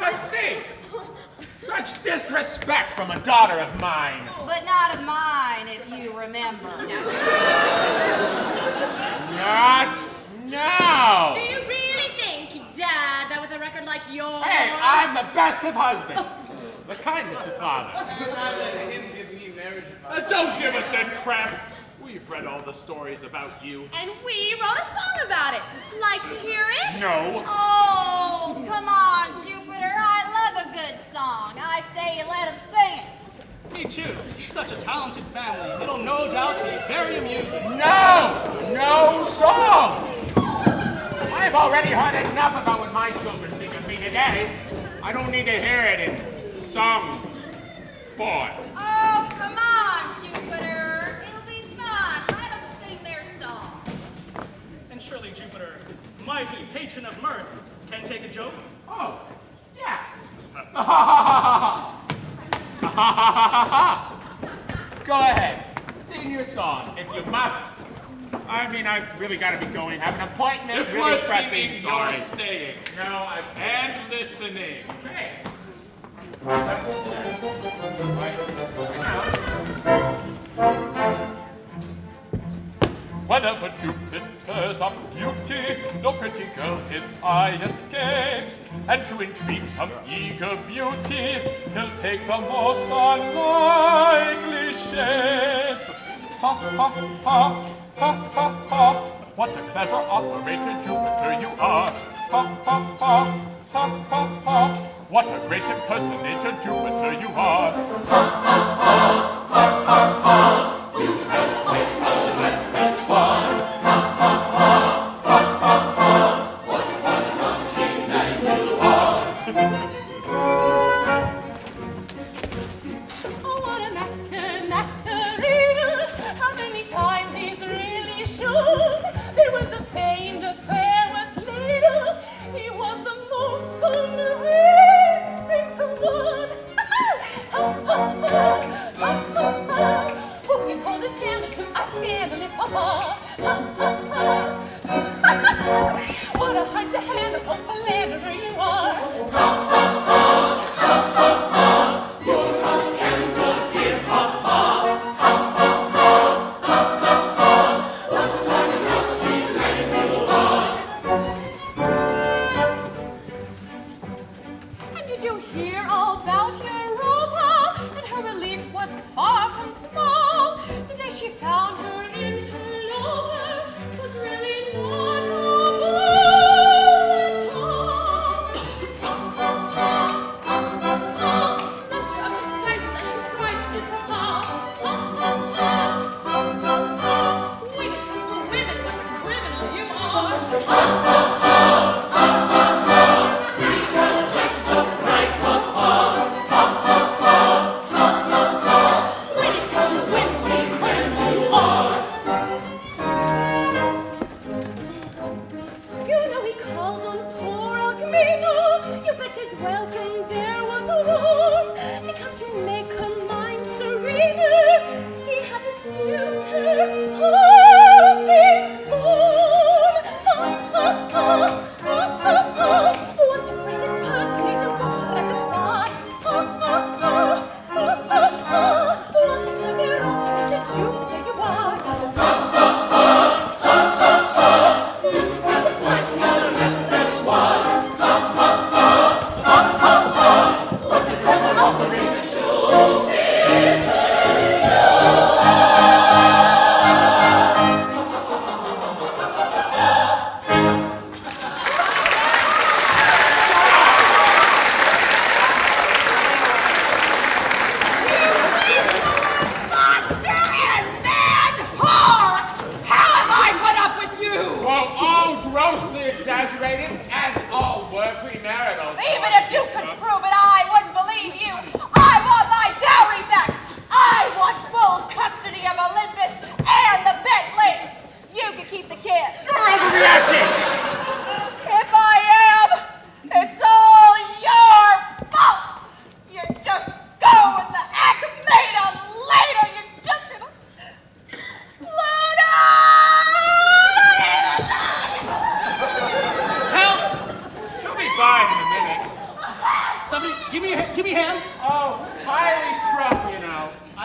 I think. Such disrespect from a daughter of mine. But not of mine, if you remember. Not now. Do you really think, Dad, that with a record like yours? Hey, I'm the best of husbands. The kindest of fathers. You're not letting him give me marriage advice. Don't give us that crap. We've read all the stories about you. And we wrote a song about it. Like to hear it? No. Oh, come on, Jupiter. I love a good song. I say you let him sing it. Me too. Such a talented family. It'll no doubt be very amusing. No song. I've already heard enough about what my children think of me today. I don't need to hear it in song form. Oh, come on, Jupiter. It'll be fun. Let them sing their song. And surely Jupiter, mighty patron of mirth, can take a joke. Oh, yeah. Go ahead. Sing your song, if you must. I mean, I've really got to be going. Have an appointment. If really we're pressing. singing, Sorry. you're staying. No, and listening. Okay. Right now. Whenever Jupiter's of beauty, no pretty girl his eye escapes, and to intrigue some eager beauty, he'll take the most unlikely shapes. Ha ha ha, ha ha ha, what a clever operator Jupiter you are. Ha ha ha, ha ha ha, what a great impersonator Jupiter you are. Ha ha ha, ha ha ha. You have always come as one. Ha ha ha, ha ha ha. What's fun on seeing that you are? Oh, what a masquerader. How many times he's really shown. There was the famed affair with Leda. He was the most convincing someone. Ha ha ha, ha ha ha. Who can hold a candle to our scandalous papa? Ha ha ha. What a hard to handle, oh philanderer you are. Ha ha ha, ha ha ha. You're a scandal, dear papa. Ha ha ha, ha ha ha. What's talking about tea, let you are.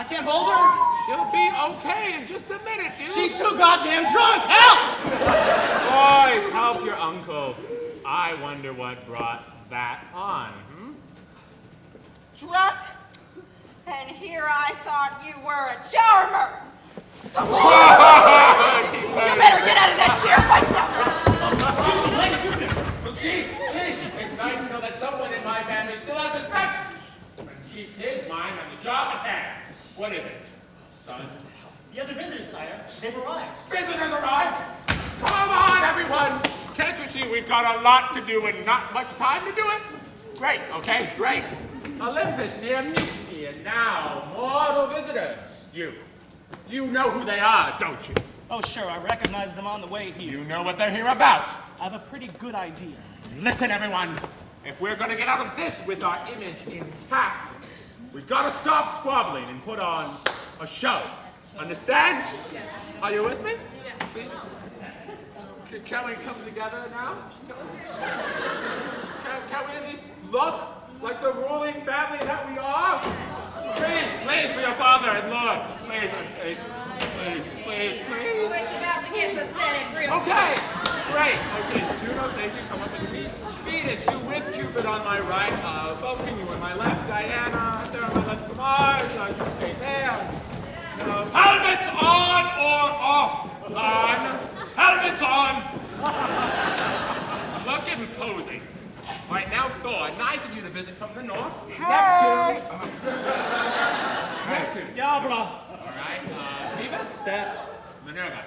I can't hold her. She'll be okay in just a minute, dude. She's too goddamn drunk. Help! Boys, help your uncle. I wonder what brought that on, Drunk? And here I thought you were a charmer. You better get out of that chair right now. It's nice to know that someone in my family still has respect and keeps his mind on the job at hand. What is it, son? The other visitors, sire. They've arrived. Visitors arrived! Come on, everyone! Can't you see we've got a lot to do and not much time to do it? Great, okay, great. Olympus near Mutiny, and now mortal visitors. You know who they are, don't you? Oh, sure, I recognize them on the way here. You know what they're here about. I have a pretty good idea. Listen, everyone. If we're going to get out of this with our image intact, we've got to stop squabbling and put on a show. Understand? Are you with me? Please. Can we come together now? Can we at least look like the ruling family that we are? Please, for your father and Lord. Please. Oh, it's about to get pathetic real Okay, great. Okay, Juno, thank you. Come up and meet Venus. You with Cupid on my right. Vulcan, you on my left. Diana, there on my left. Mars, you stay there. Helmets on or off? On. Helmets on! Look imposing. All right, now Thor, nice of you to visit from the north. Hey. Neptune. Yabra. All right, Phoebus. Step. Minerva.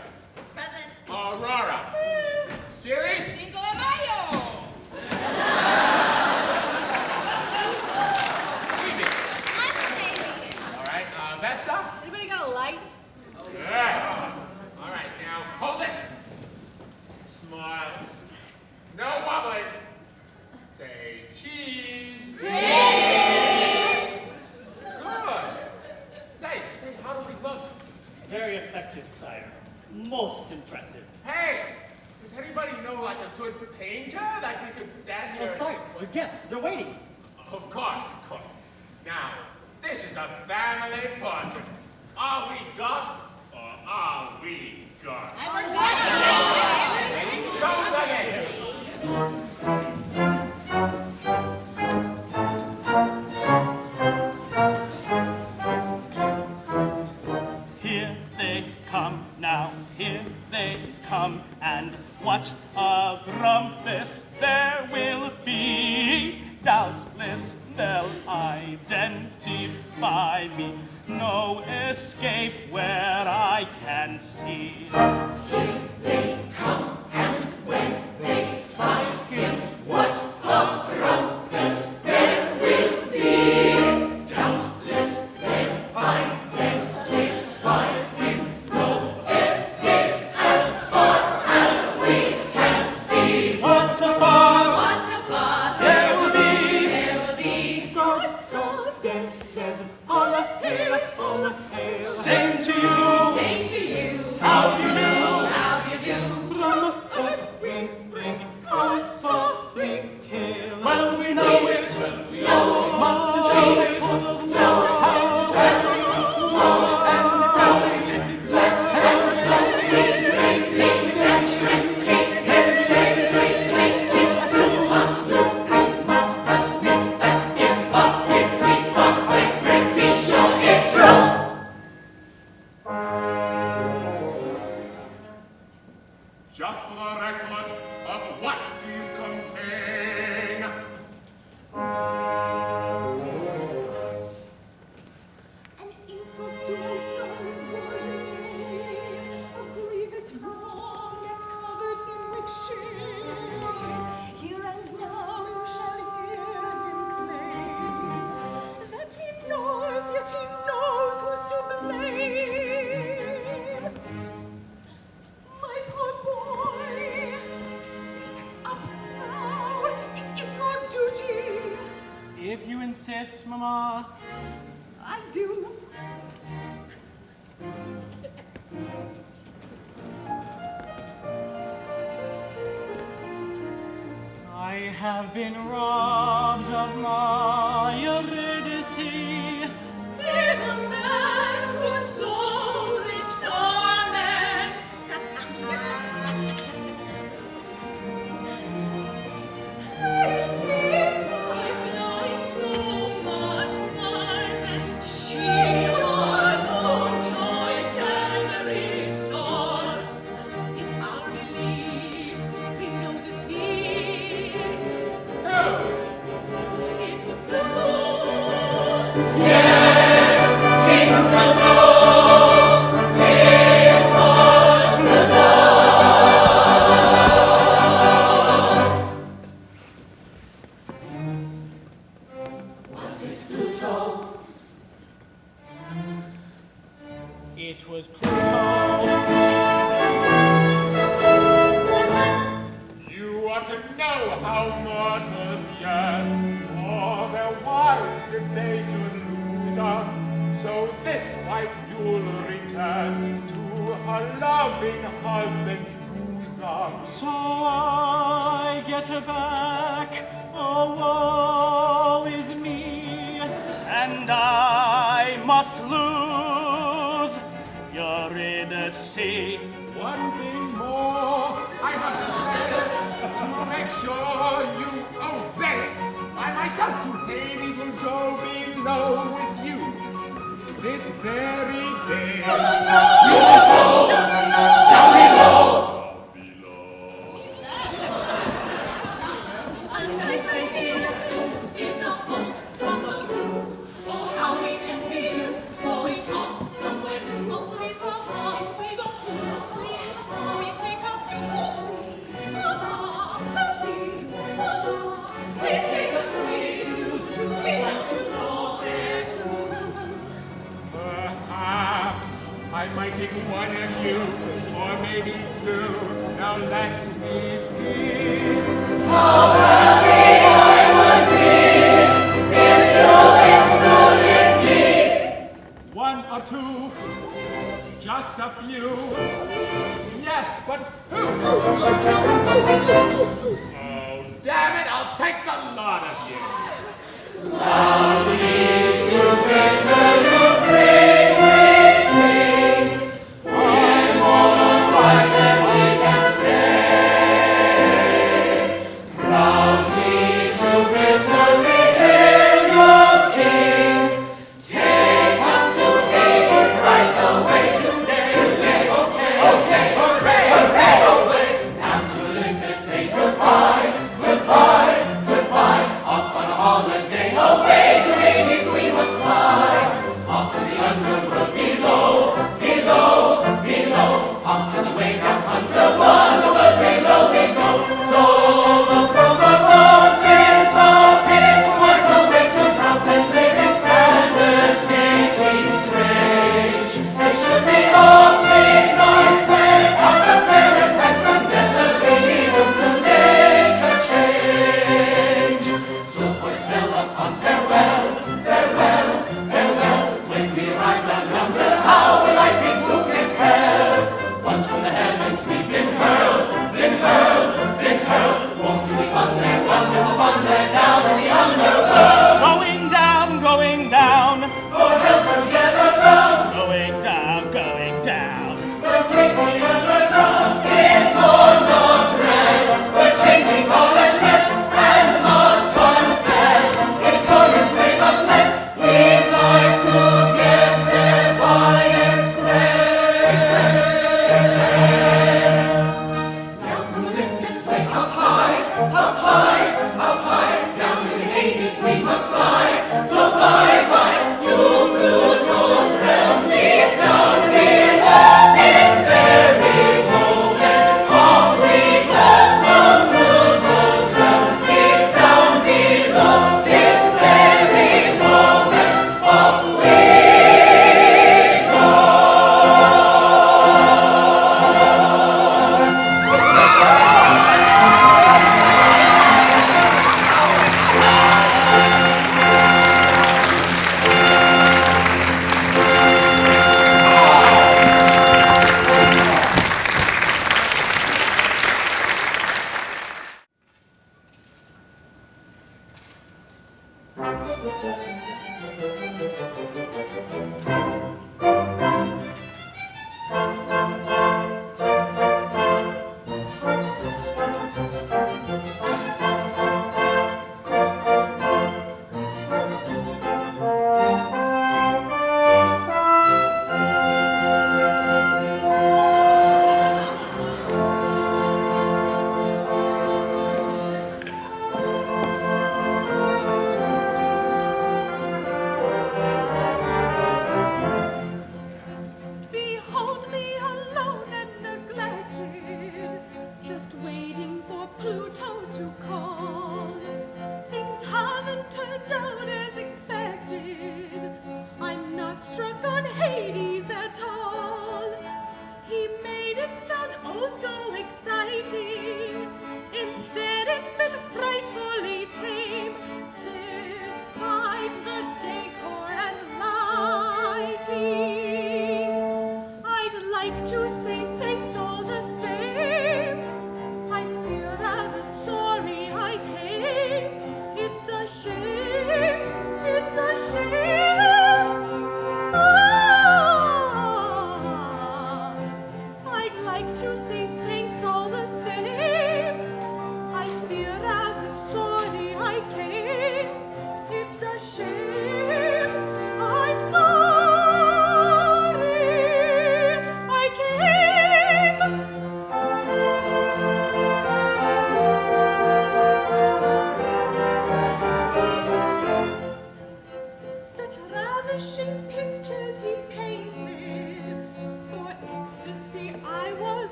Present. Aurora. Ceres. Cinco de Mayo. Phoebe. I'm Stacy. All right, Vesta. Anybody got a light? Good. All right, now hold it. Smile. No wobbling. Say cheese. Good. Say, how do we look? Very effective, sire. Most impressive. Hey, does anybody know like a good painter that we could stand here? Oh, sire, your guests, they're waiting. Of course. Now, this is a family portrait. Are we gods or are we gods? I forgot Here they come now, here they come, and what a rumpus there will be. Doubtless they'll identify me, no escape where I can see. Here they come, and when they spy him, what a rumpus there will be. Doubtless they'll identify him, no escape as far as we can see. What a fuss There will be. goddesses, all a hail, all a hail. Same to you. How do you do? From a cup we bring our sorry tale. Well, we know it. Must show it. Know how to say Just for the record of what you contain. An insult to my son's golden name, a grievous wrong that's covered him with shame. Here and now you shall hear him claim that he knows, yes, he knows who's to blame. My poor boy, speak up now. It is your duty. If you insist, Mama. I do. I have been robbed of my Eurydice. He's a man it was Pluto. You ought to know how mortals yearn for their wives if they should lose 'em. So this wife you'll return to her loving husband's bosom. So I get her back, oh woe is me, and I must lose Eurydice. One thing more I have to say, to make sure you obey. I myself to Hades will go below with you this very day. You will go down below. It's a bolt from the blue. Oh, how we envy you, going off somewhere new. Oh, please, Papa, please, oh, please take us to Papa, please take us with you. We want to go there too. Perhaps I might take one of you, or maybe two. Now let me see. How happy I would be if you included me. One or two, just a few. Yes, but who? Oh, damn it, I'll take the lot of you. Loudly Jupiter, you praise we sing. Immortal Christ that we can say. Proudly Jupiter, we hail your King. Take us to Hades right away today. Okay, hooray, hooray, away. Now to Olympus say goodbye, goodbye, goodbye. Off on a holiday away to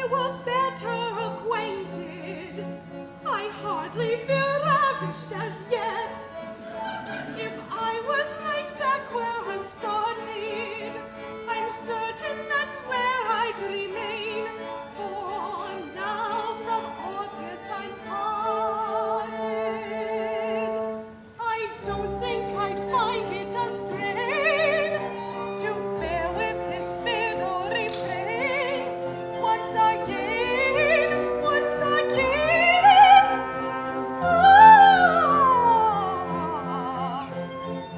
were better acquainted. I hardly feel ravished as yet. If I was right back where I started, I'm certain that's where I'd remain. For now from Orpheus I'm parted. I don't think I'd find it a strain to bear with his fiddle refrain. Once again, once again.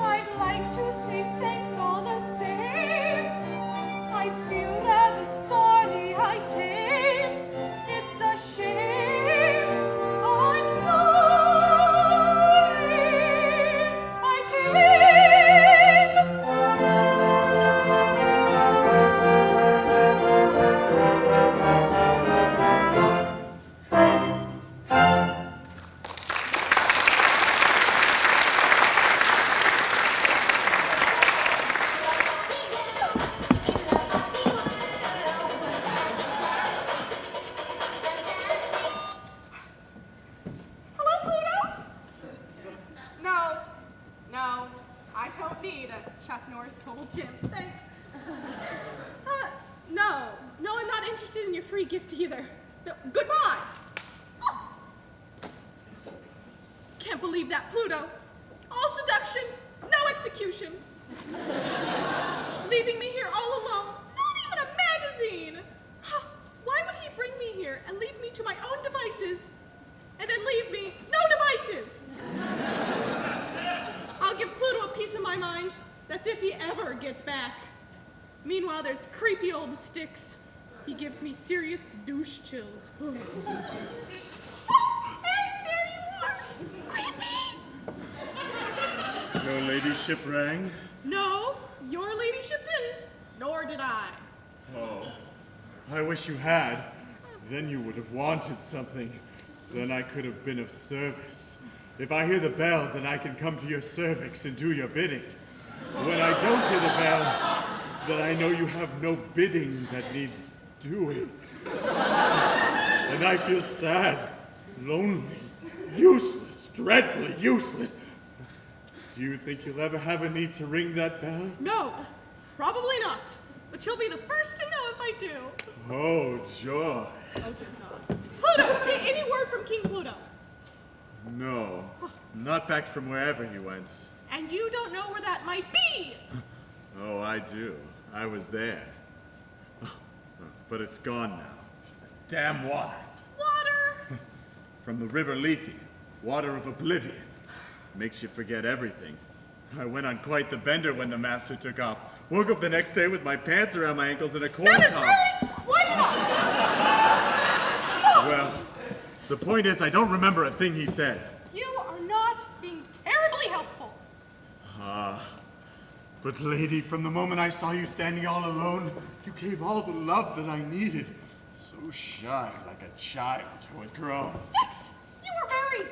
I'd like to say thanks all the same. I feel rather sorry I came. It's a shame. I'm sorry I Hello, Pluto? No, I don't need a Chuck Norris total gym, thanks. No, I'm not interested in your free gift either. No, goodbye. Oh. Can't believe that, Pluto. All seduction, no execution. Leaving me here all alone, not even a magazine. Why would he bring me here and leave me to my own devices, and then leave me no devices? I'll give Pluto a piece of my mind. That's if he ever gets back. Meanwhile, there's creepy old Styx. He gives me serious douche chills. Oh, hey, there you are. Creepy. Your ladyship rang? No, your ladyship didn't, nor did I. Oh, I wish you had. Then you would have wanted something. Then I could have been of service. If I hear the bell, then I can come to your cervix and do your bidding. When I don't hear the bell, then I know you have no bidding that needs doing. And I feel sad, lonely, useless, dreadfully useless. Do you think you'll ever have a need to ring that bell? No, probably not. But you'll be the first to know if I do. Oh, joy. Oh, dear God. Pluto, any word from King Pluto? No, not back from wherever he went. And you don't know where that might be. Oh, I do. I was there. But it's gone now. Damn water. Water? From the river Lethe, water of oblivion. Makes you forget everything. I went on quite the bender when the master took off. Woke up the next day with my pants around my ankles and a corn That is cob. really quite enough. Well, the point is, I don't remember a thing he said. You are not being terribly helpful. But lady, from the moment I saw you standing all alone, you gave all the love that I needed. So shy, like a child who had grown. Styx, you were very,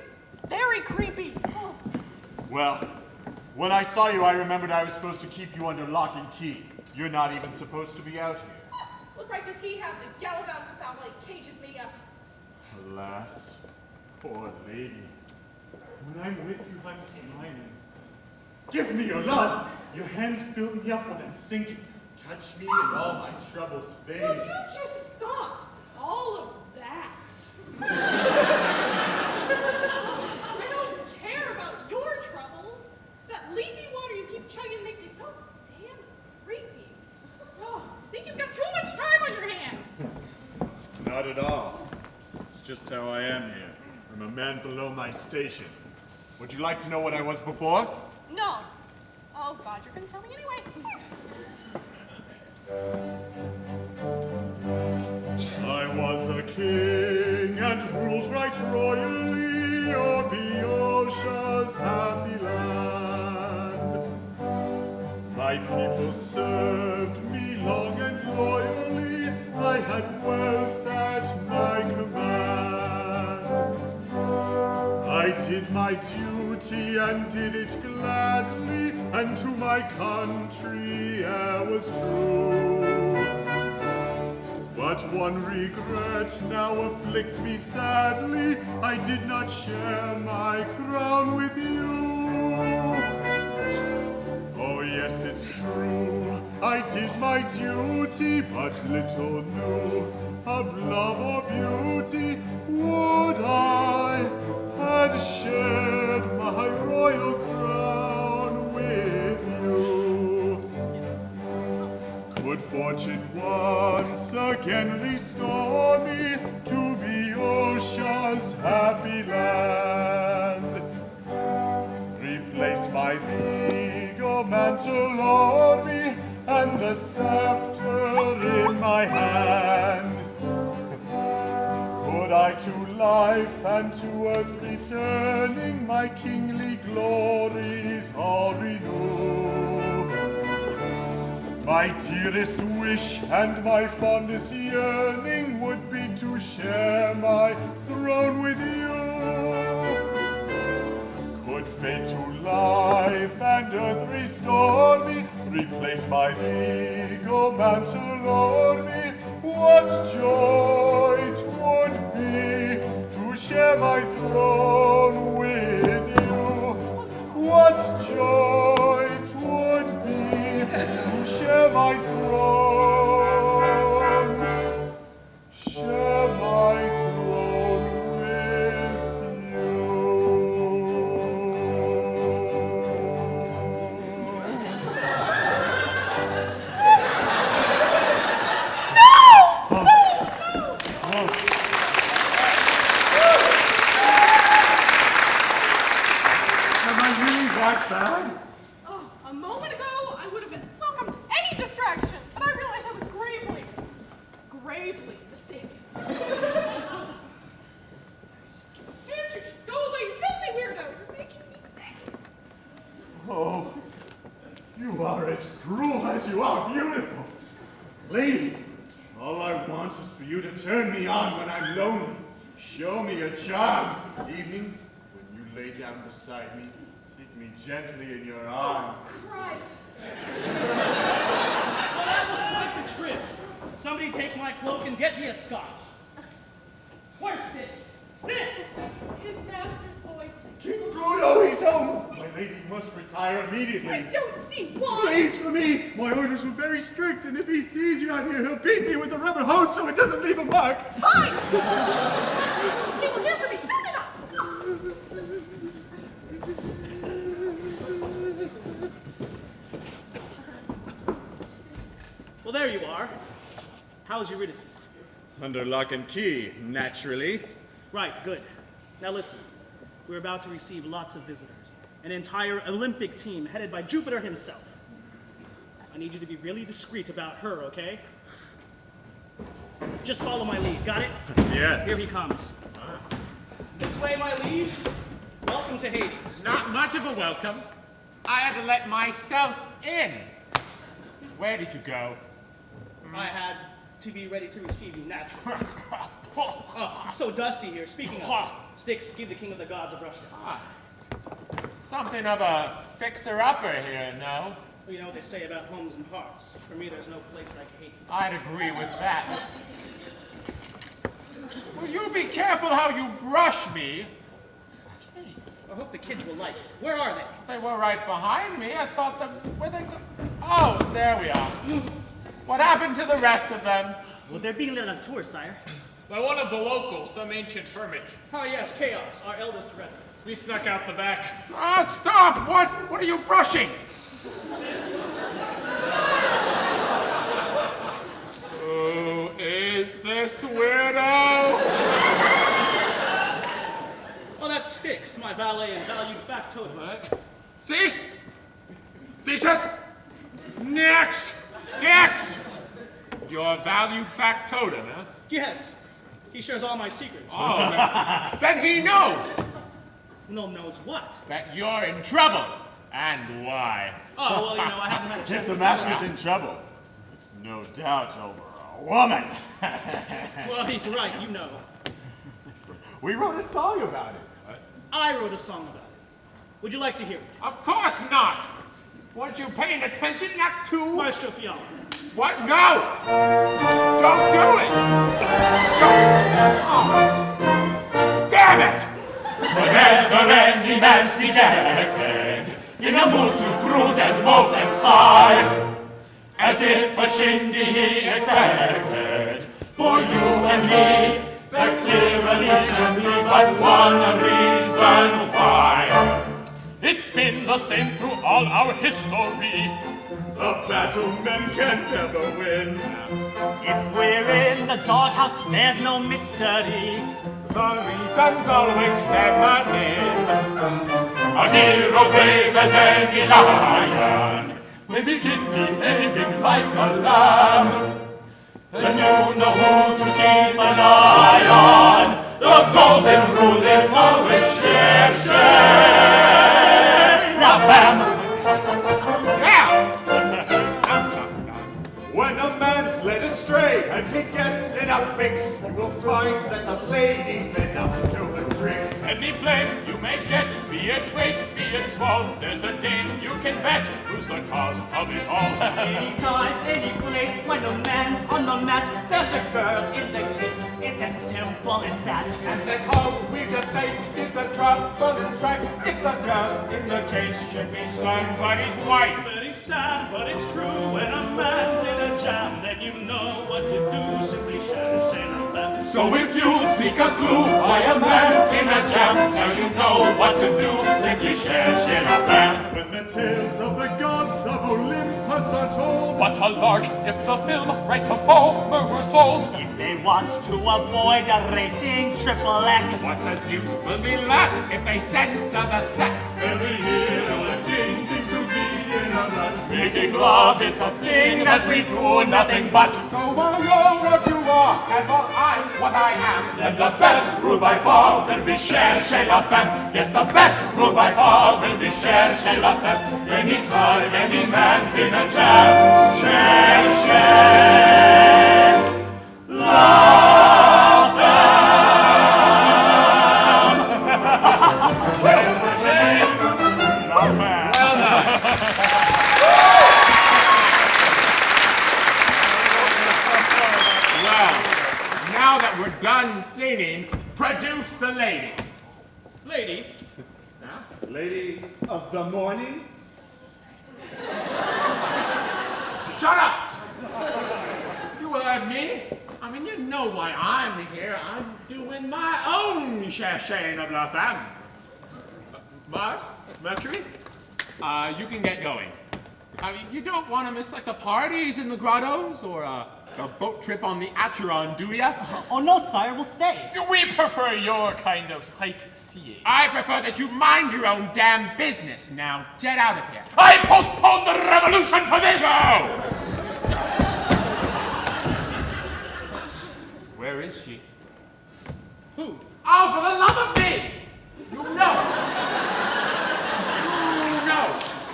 very creepy. Oh. Well, when I saw you, I remembered I was supposed to keep you under lock and key. You're not even supposed to be out here. What right does he have to gallop out to foul like cages me up? Alas, poor lady. When I'm with you, I'm smiling. Give me your love. Your hands build me up when I'm sinking. Touch me and all my troubles fade. Will you just stop all of that? I don't care about your troubles. That leafy water you keep chugging makes you so damn creepy. Oh, I think you've got too much time on your hands. Not at all. It's just how I am here. I'm a man below my station. Would you like to know what I was before? No. Oh, God, you're going to tell me anyway. I was a king and ruled right royally o'er Boeotia's happy land. My people served me long and loyally. I had wealth at my command. I did my duty and did it gladly, and to my country I was true. But one regret now afflicts me sadly. I did not share my crown with you. Oh yes, it's true, I did my duty, but little knew of love or beauty. Would I had shared my royal crown with you. Could fortune once again restore me to Boeotia's happy land, replace my regal mantle on me and the scepter in my hand, could I to life and to earth returning my kingly glories all renew, my dearest wish and my fondest yearning would be to share my throne with you. Could fate to life and earth restore me, replace my regal mantle on me, what joy 'twould be to share my throne with you. What joy 'twould be to share my throne, share my throne with you. Am I really that bad? Oh, a moment ago, I would have welcomed any distraction, but I realized I was gravely mistaken. Can't you just go away, you filthy weirdo? You're making me sick. Oh, you are as cruel as you are beautiful. Lady, all I want is for you to turn me on when I'm lonely. Show me your charms. Evenings, when you lay down beside me, take me gently in your arms. Christ. Well, that was quite the trip. Somebody take my cloak and get me a scotch. Where's Styx? Styx! His master's voice. King Pluto, he's home. My lady must retire immediately. I don't see why. Please, for me. My orders were very strict, and if he sees you out here, he'll beat me with a rubber hose so it doesn't leave a mark. Fine. He will hear from me soon enough. Well, there you are. How's Eurydice? Under lock and key, naturally. Right, good. Now listen, we're about to receive lots of visitors. An entire Olympic team headed by Jupiter himself. I need you to be really discreet about her, okay? Just follow my lead, got it? Yes. Here he comes. This way, my liege. Welcome to Hades. Not much of a welcome. I had to let myself in. Where did you go? I had to be ready to receive you naturally. Oh, it's so dusty here. Speaking of, Styx, give the king of the gods a brush down. Something of a fixer-upper here, no? Well, you know what they say about homes and hearts. For me, there's no place like Hades. I'd agree with that. Will you be careful how you brush me? I hope the kids will like it. Where are they? They were right behind me. I thought them... Where they go? Oh, there we are. What happened to the rest of them? Well, they're being led on tour, sire. By one of the locals, some ancient hermit. Ah, yes, Chaos, our eldest resident. We snuck out the back. Ah, stop! What are you brushing? Who is this weirdo? Oh, that's Styx, my valet and valued factotum. Cease! Thesis! Next! Styx! Your valued factotum, huh? Yes, he shares all my secrets. Oh, then he knows No knows what? that you're in trouble. And why? Oh, well, you know, I haven't had a If chance the to tell master's him. in trouble, it's no doubt over a woman. Well, he's right, you know. We wrote a song about it. I wrote a song about it. Would you like to hear it? Of course not! Weren't you paying attention? Not to... Maestro Fiala, What? No! Don't do it! Oh. Damn it! The never-ending man's dejected, in a mood to brood and mope and sigh, as if a shindy he expected. For you and me, there clearly can be but one reason why. It's been the same through all our history. A battle men can never win. If we're in the doghouse, there's no mystery. The reason's always feminine. A hero brave as any lion will begin behaving like a lamb. Then you know who to keep an eye on. The golden rule is always share, share. Now, fam. When a man's led astray and he gets in a fix, you will find that a lady's been up to the tricks. Any blame you may get, be it great, be it small, there's a dame you can bet who's the cause of it all. Anytime, any place, when a man's on the mat, there's a girl in the kiss. It's as simple as that. And then all we face is the trouble and strife. If the girl in the case should be somebody's wife. Very sad, but it's true. When a man's in a jam, then you know what to do. Simply share a fam. So if you seek a clue why a man's in a jam, now you know what to do. Simply share a fam. When the tales of the gods of Olympus are told, What a lark if the film rights of Homer were sold. If they want to avoid a rating XXX, What the Zeus will be left if they censor the sex? every hero and king seems to be in a rut. Making love is a thing that we do nothing but. So while you're what you are, and while I'm what I am, Then the best rule by far will be share la femme. Yes, the best rule by far will be share la femme. Anytime any man's in a jam, share la femme. Well, now that we're done singing, produce the lady. Lady, Lady of the morning? Shut up! You heard me. I mean, you know why I'm here. I'm doing my own chashin of la femme. Mars, Mercury, you can get going. I mean, you don't want to miss like the parties in the grottos or a boat trip on the Acheron, do ya? oh no, sire, we'll stay. We prefer your kind of sightseeing. I prefer that you mind your own damn business. Now, get out of here. I postpone the revolution for this! Go! Where is she? who? Oh, for the love of me! You know! You know!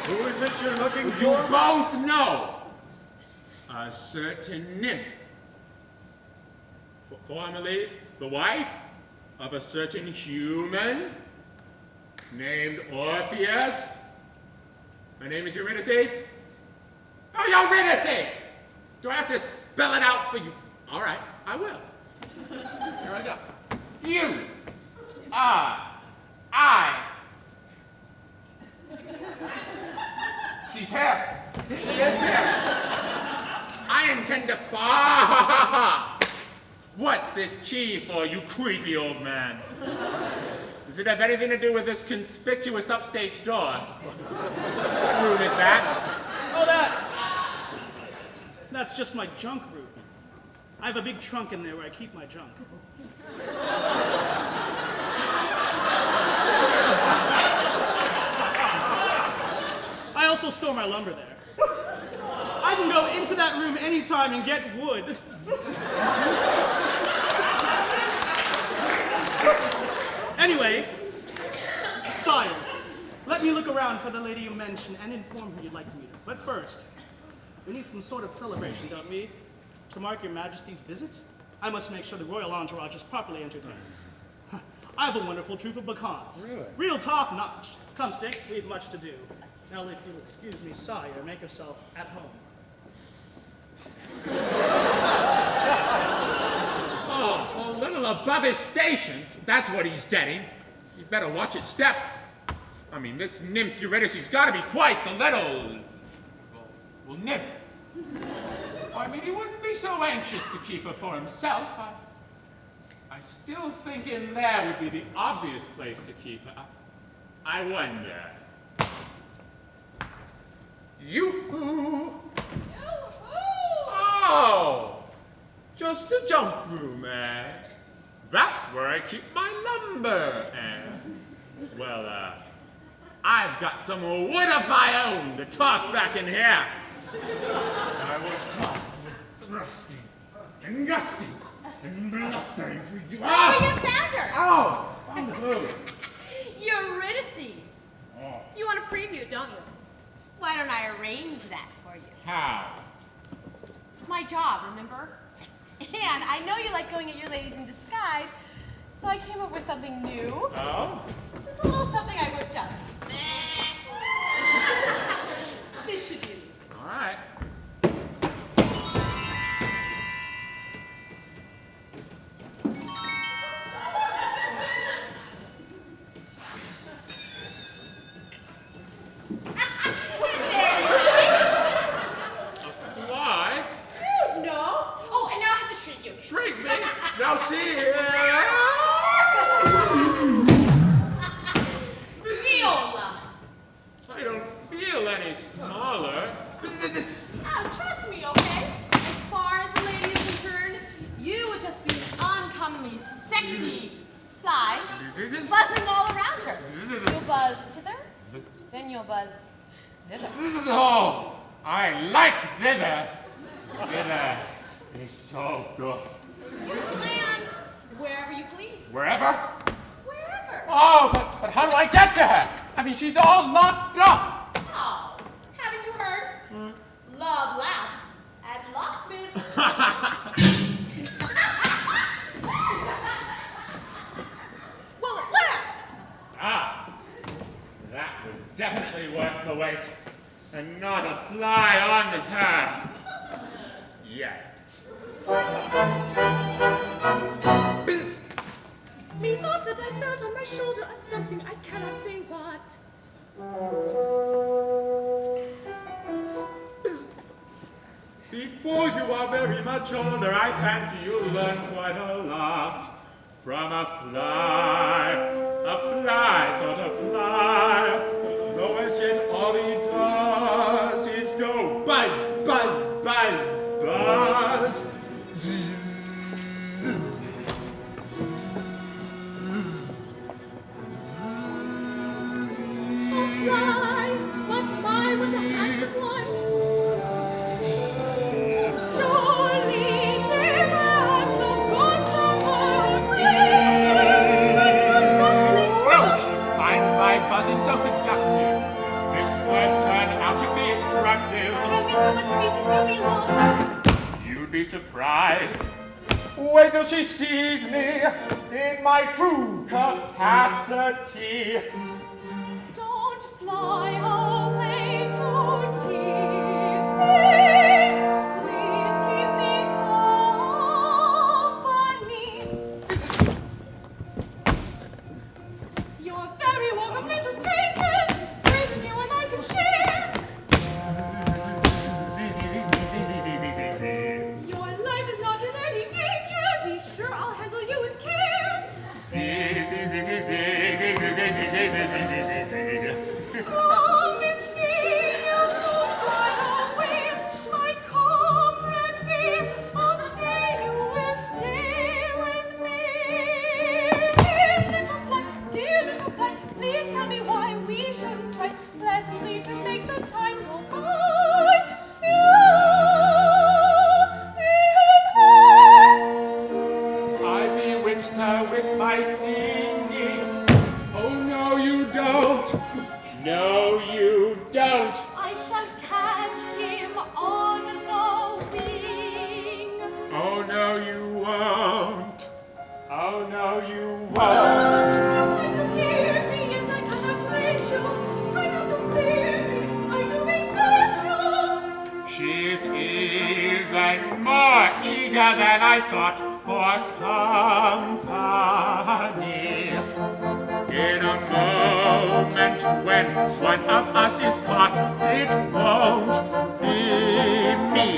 Who is it you're looking You for? both know! A certain nymph. Formerly the wife of a certain human named Orpheus. Her name is Eurydice. Oh, Eurydice! Do I have to spell it out for you? All right, I will. Here I go. You. I. She's here. She is here. I intend to What's this key for, you creepy old man? Does it have anything to do with this conspicuous upstage door? What room is that? Oh, that's just my junk room. I have a big trunk in there where I keep my junk. I also store my lumber there. I can go into that room anytime and get wood. Anyway, sire, let me look around for the lady you mentioned and inform who you'd like to meet her. But first, we need some sort of celebration, don't we? To mark your majesty's visit? I must make sure the royal entourage is properly entertained. I have a wonderful troupe of bacchants. Really? Real top notch. Come, Sticks, we've much to do. Now, if you'll excuse me, sire, make yourself at home. Oh, a little above his station. That's what he's getting. You better watch his step. I mean, this nymph Eurydice, she's got to be quite the little... well, nymph. I mean, he wouldn't be so anxious to keep her for himself. I still think in there would be the obvious place to keep her. I wonder. Yoo-hoo! Oh! Just a junk room, eh? That's where I keep my lumber, eh? Well, I've got some wood of my own to toss back in here. I will toss with thrusting and gusting and blustering through you. So you found her. Oh! Found who? Eurydice. Oh. You want a preview, don't you? Why don't I arrange that for you? How? It's my job, remember? And I know you like going at your ladies in disguise, so I came up with something new. Oh? Just a little something I whipped up. This should be amusing. All right. Why? No. Oh, and now I have to shrink you. Shrink me? Now see here. Viola. I don't feel any smaller. Now, trust me, okay? As far as the lady is concerned, you would just be an uncommonly sexy fly buzzing all around her. You'll buzz hither, then you'll buzz thither. Oh, I like thither. Thither is so good. You can land wherever you please. Wherever? Wherever. Oh, but how do I get to her? I mean, she's all locked up. Oh, haven't you heard? Love laughs at locksmiths. Well, at last. Ah, that was definitely worth the wait. And not a fly on her. Yet. Methought that I felt on my shoulder a something I cannot say what. Before you are very much older, I fancy you'll learn quite a lot from a fly sort of fly. Though as yet all he does is go buzz, buzz, buzz, buzz. Oh, fly, what a handsome one. Surely they have so good summer creatures, such a lusty Well, song. she finds my buzzing so seductive. This would turn out to be instructive. Tell me to what species you belong. You'd be surprised. Wait till she sees me in my true capacity. Don't fly away to tease me. Please keep me company. You're very welcome, let us paint this prison you and I can share. Your life is not in any danger. Be sure I'll handle you with care. Promise She's even more eager than I thought for company. In a moment when one of us is caught, it won't be me.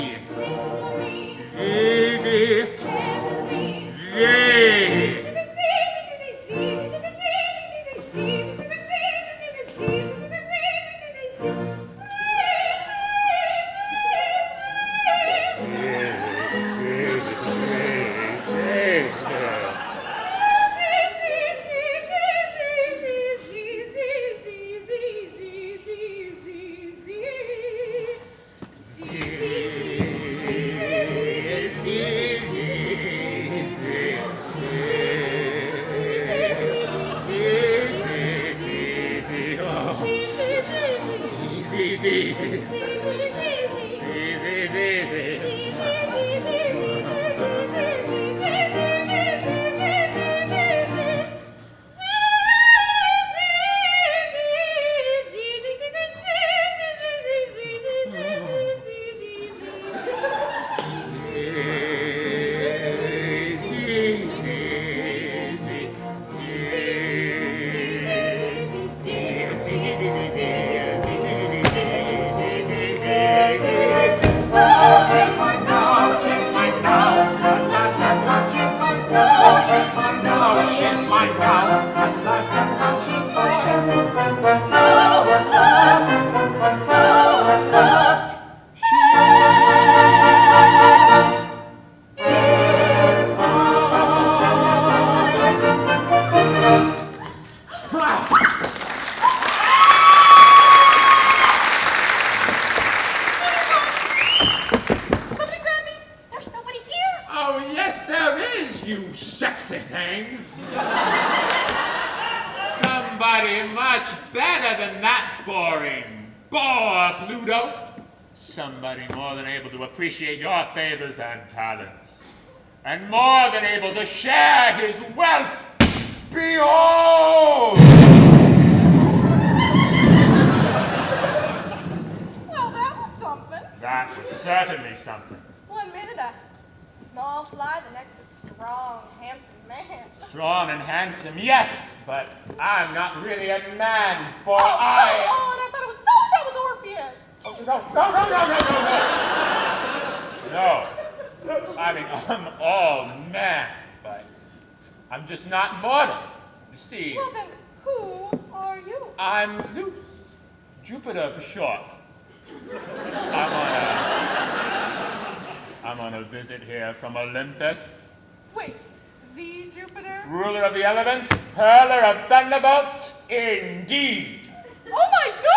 Pluto, somebody more than able to appreciate your favors and talents, and more than able to share his wealth. Behold! Well, that was something. That was certainly something. 1 minute a small fly, the next a strong, handsome man. Strong and handsome, yes, but I'm not really a man, for Oh, I... and I thought it was, that was Orpheus. Oh, no. No, I mean, I'm all man, but I'm just not mortal, you see. Well, then, who are you? I'm Zeus, Jupiter for short. I'm on a visit here from Olympus. Wait, the Jupiter? Ruler of the elements, hurler of thunderbolts, indeed. Oh my God!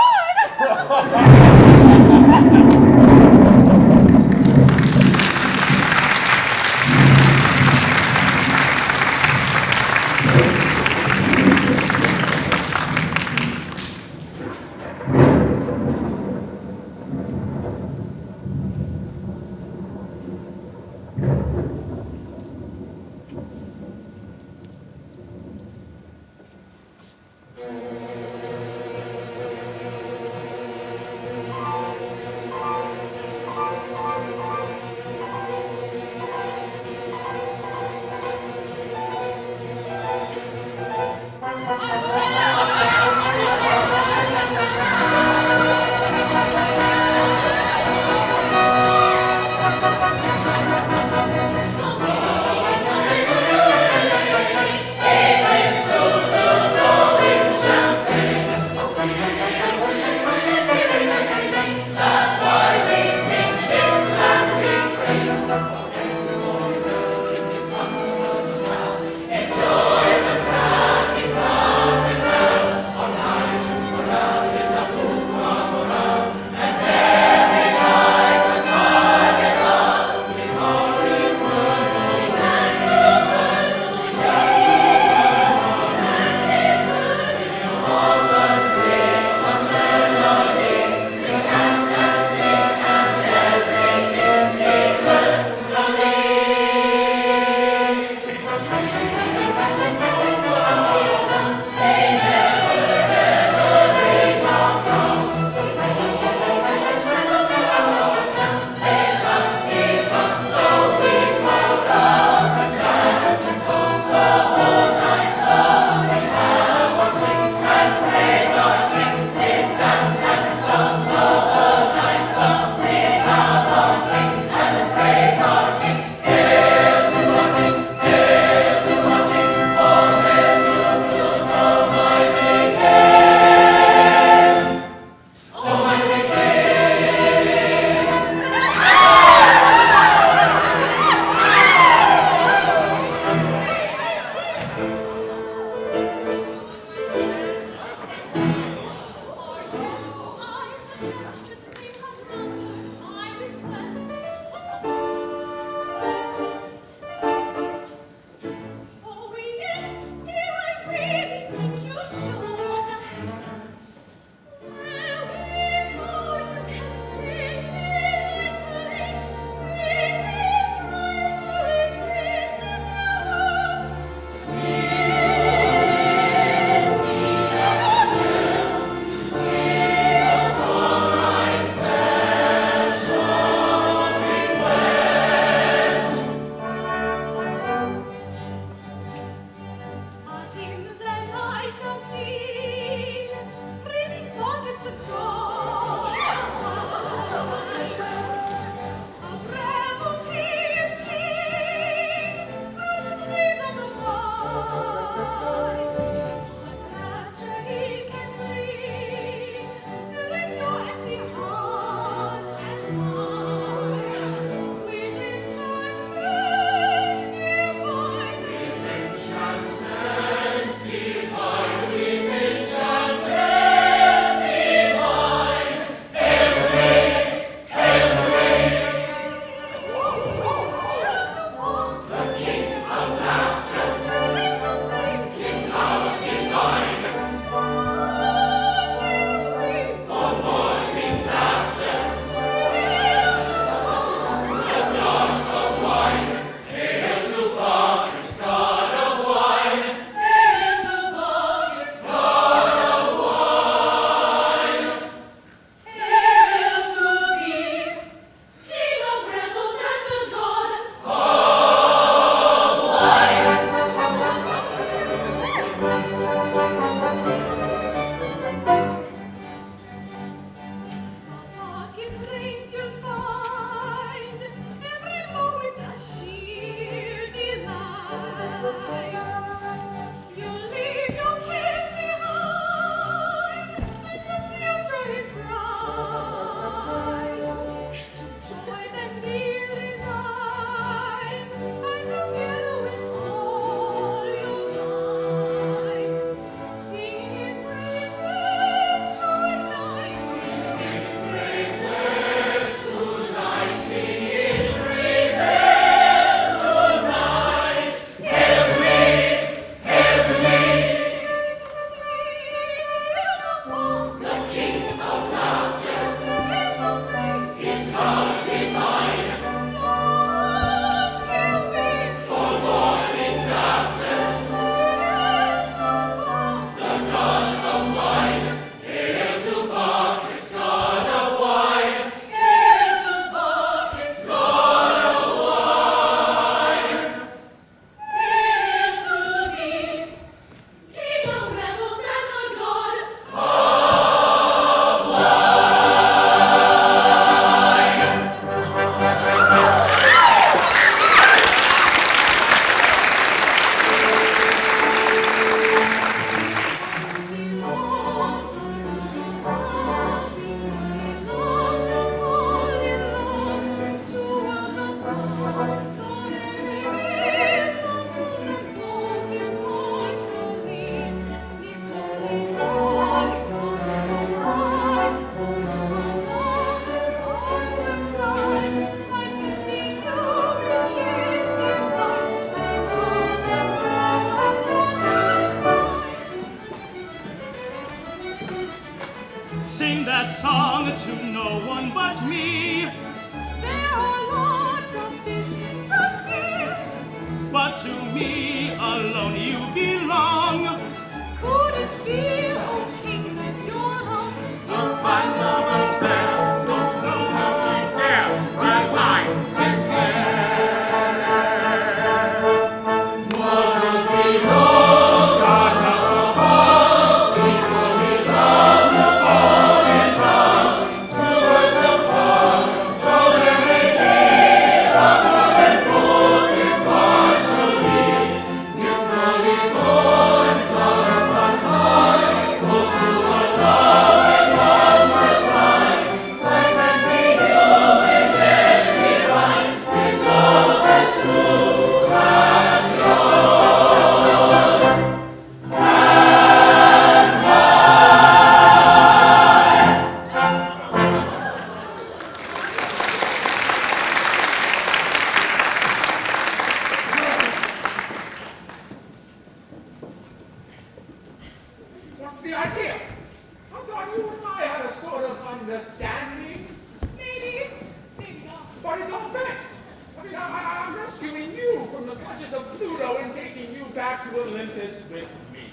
But it's all fixed. I mean, I'm rescuing you from the clutches of Pluto and taking you back to Olympus with me.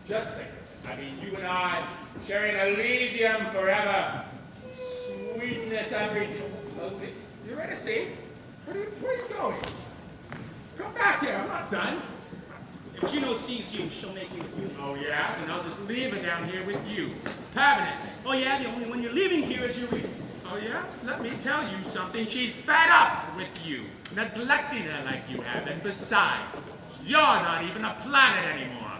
Just think. I mean, you and I sharing Elysium forever. Sweetness everything. You ready to see? Where are you going? Come back here. I'm not done. If Juno sees you, she'll make you. Oh, yeah? Then I'll just leave her down here with you. Permanently. Oh, yeah? The only one you're leaving here is Eurydice. Oh, yeah? Let me tell you something. She's fed up with you, neglecting her like you have. And besides, you're not even a planet anymore.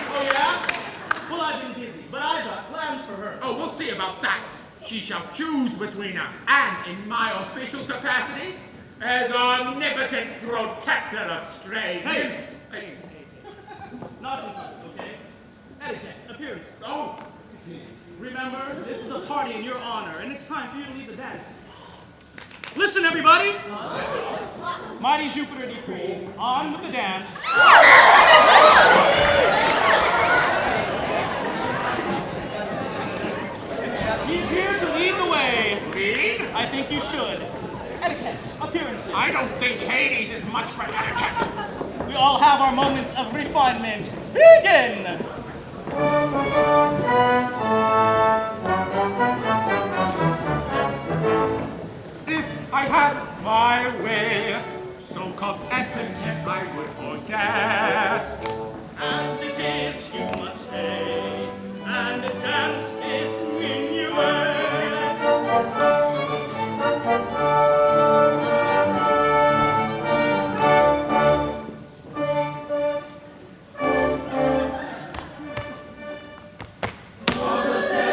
Oh, yeah? Well, I've been busy, but I've got plans for her. Oh, we'll see about that. She shall choose between us, and in my official capacity, as omnipotent protector of stray nymphs. Hey. Not in public, okay? Etiquette, appearance. Oh. Remember, this is a party in your honor, and it's time for you to lead the dance. Listen, everybody! Mighty Jupiter decrees, on with the dance. He's here to lead the way. Lead? I think you should. Etiquette, appearances. I don't think Hades is much for etiquette. We all have our moments of refinement. Begin! If I had my way, so-called etiquette I would forget. As it is, you must stay, and dance this minuet. All the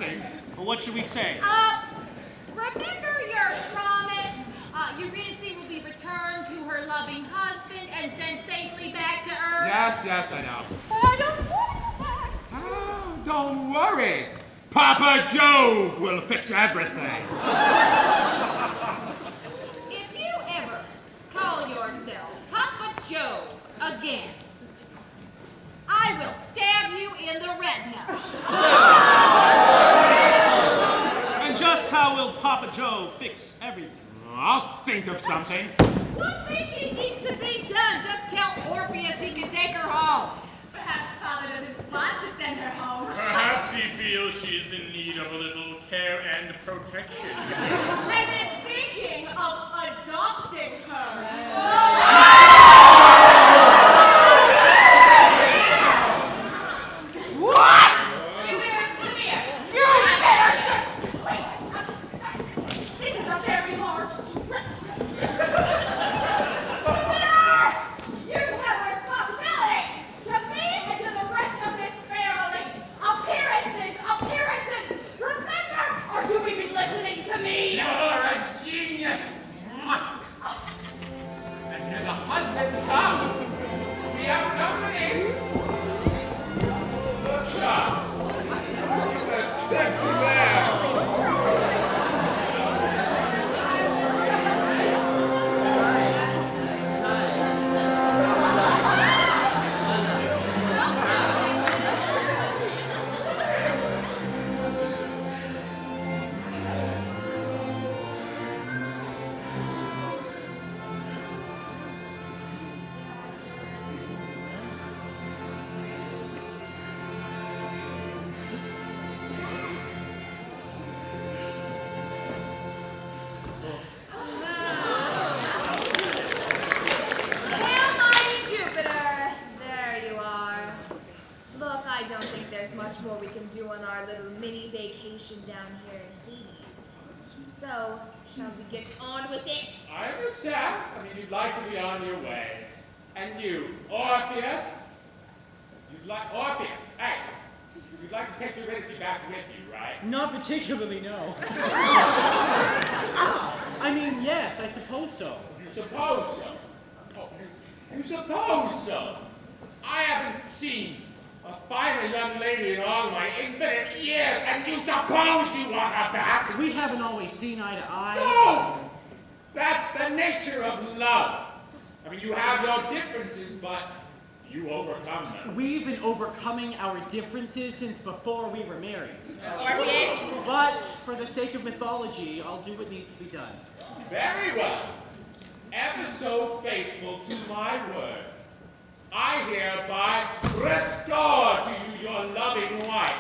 something. Well, what should we say? Remember your promise. Eurydice will be returned to her loving husband and sent safely back to Earth. Yes, I know. I don't want to back. Oh, don't worry. Papa Jove will fix everything. If you ever call yourself Papa Jove again, I will stab you in the retina. And just how will Papa Joe fix everything? I'll think of something. What thinking needs to be done? Just tell Orpheus he can take her home. Perhaps Father doesn't want to send her home. Perhaps he feels she's in need of a little care and protection. And speaking of adopting her. What? This is a very large You have a responsibility to me and to the rest of this family. Appearances. Remember, are you even listening to me? You're a genius. And here the husband comes. We have company. Look sharp. That sexy man. Hail, mighty Jupiter! There you are. Look, I don't think there's much more we can do on our little mini vacation down here in Hades. So, shall we get on with it? I understand. I mean, you'd like to be on your way. And you, Orpheus? Orpheus, hey, you'd like to take Eurydice back with you, right? Not particularly, no. I mean, yes, I suppose so. You suppose so? Oh, you suppose so? I haven't seen a finer young lady in all my infinite years, and you suppose you want her back? We haven't always seen eye to eye. No! That's the nature of love. I mean, you have your differences, but you overcome them. We've been overcoming our differences since before we were married. Orpheus? But for the sake of mythology, I'll do what needs to be done. Very well. Ever so faithful to my word, I hereby restore to you your loving wife.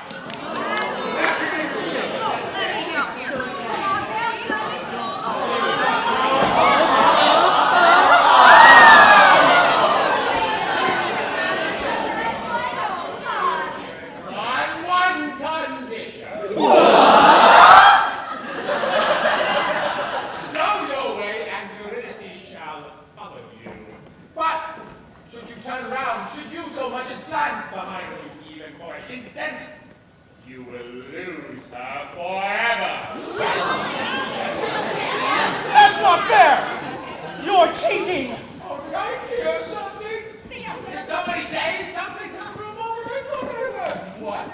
On one condition. Go your way, and Eurydice shall follow you. But should you turn around, should you so much as glance behind you, even for an instant, you will lose her forever. That's not fair! You're cheating! Oh, did I hear something? Did somebody say something to the room over there? What?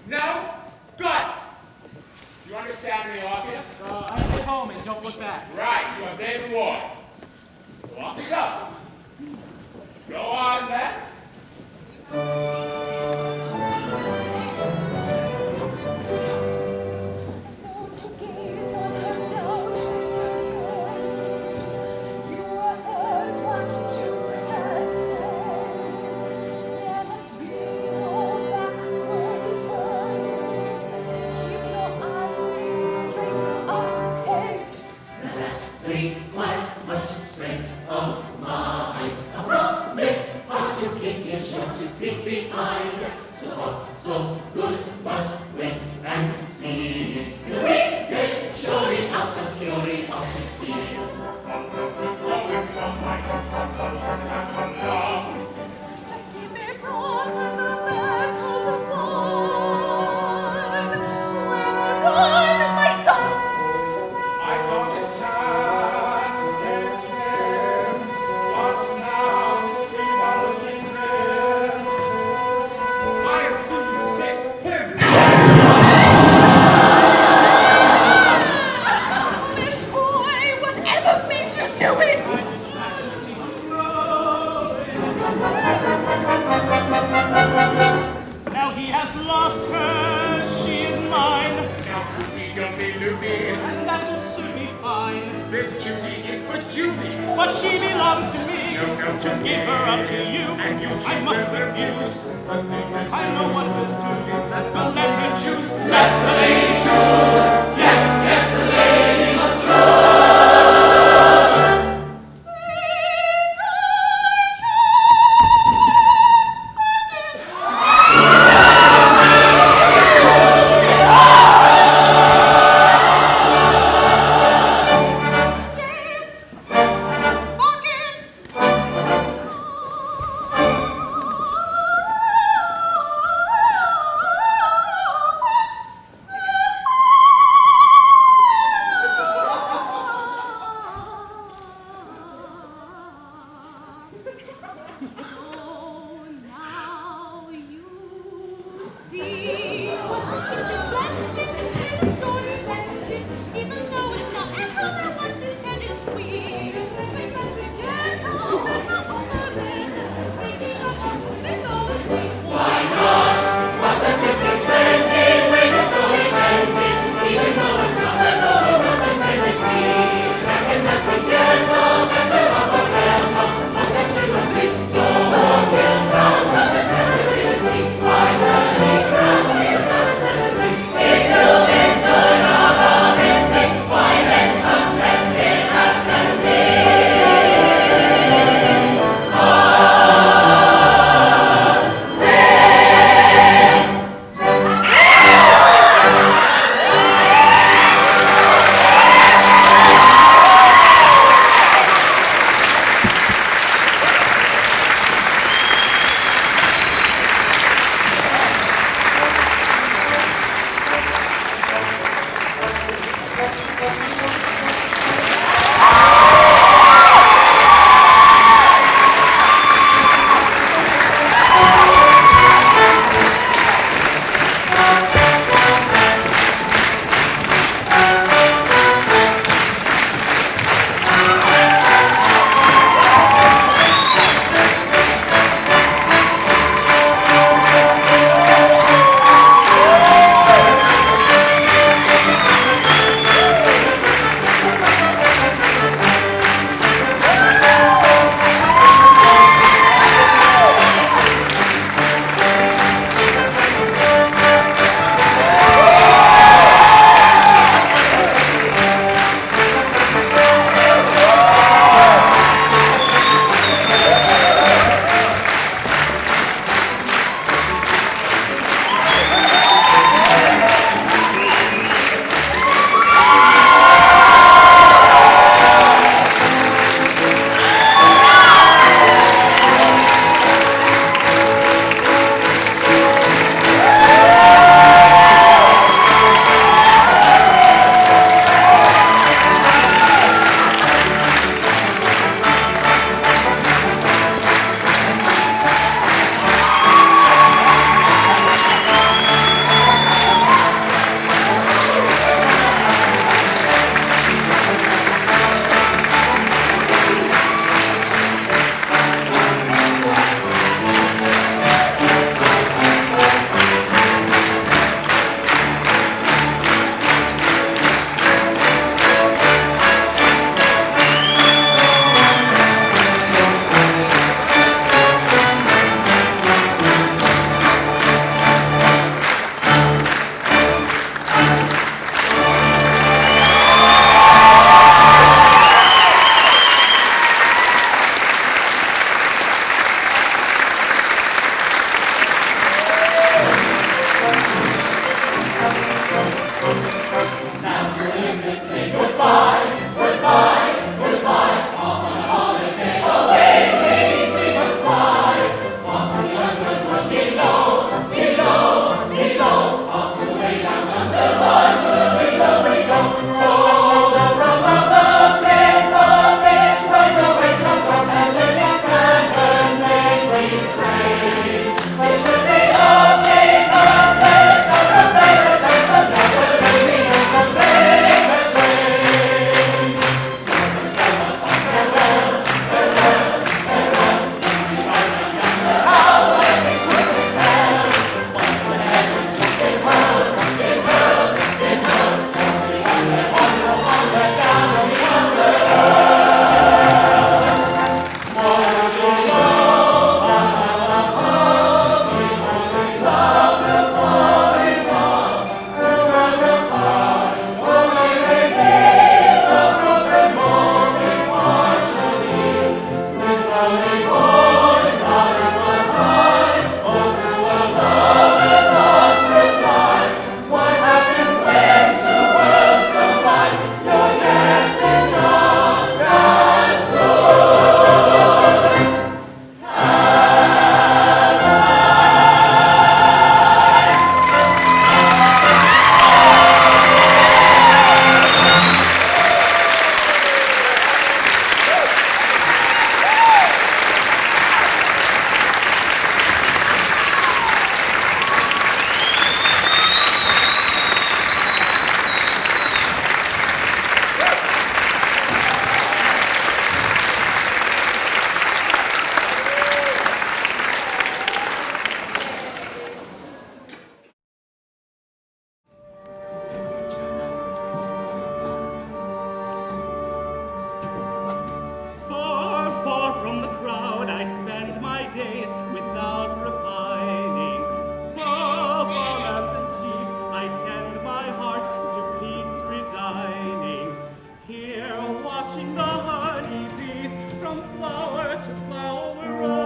No? Good. You understand me, Orpheus? I stay home and don't look back. Right, you have been warned. So off you go. Go on then. Request much strength of mind. A promise how to keep you sure to keep behind. So good, but wait and see. You read it surely out of curiosity. Flowing from my heart, some culture and some love. Just keep it on when the battle's won. When This cutie is for Judy. But she belongs to me. No, To give her up to you, And you I must refuse. I know what we'll do. We'll let her choose. Let the lady choose. Yes, yes, the lady must choose. watching the honey bees from flower to flower roaming.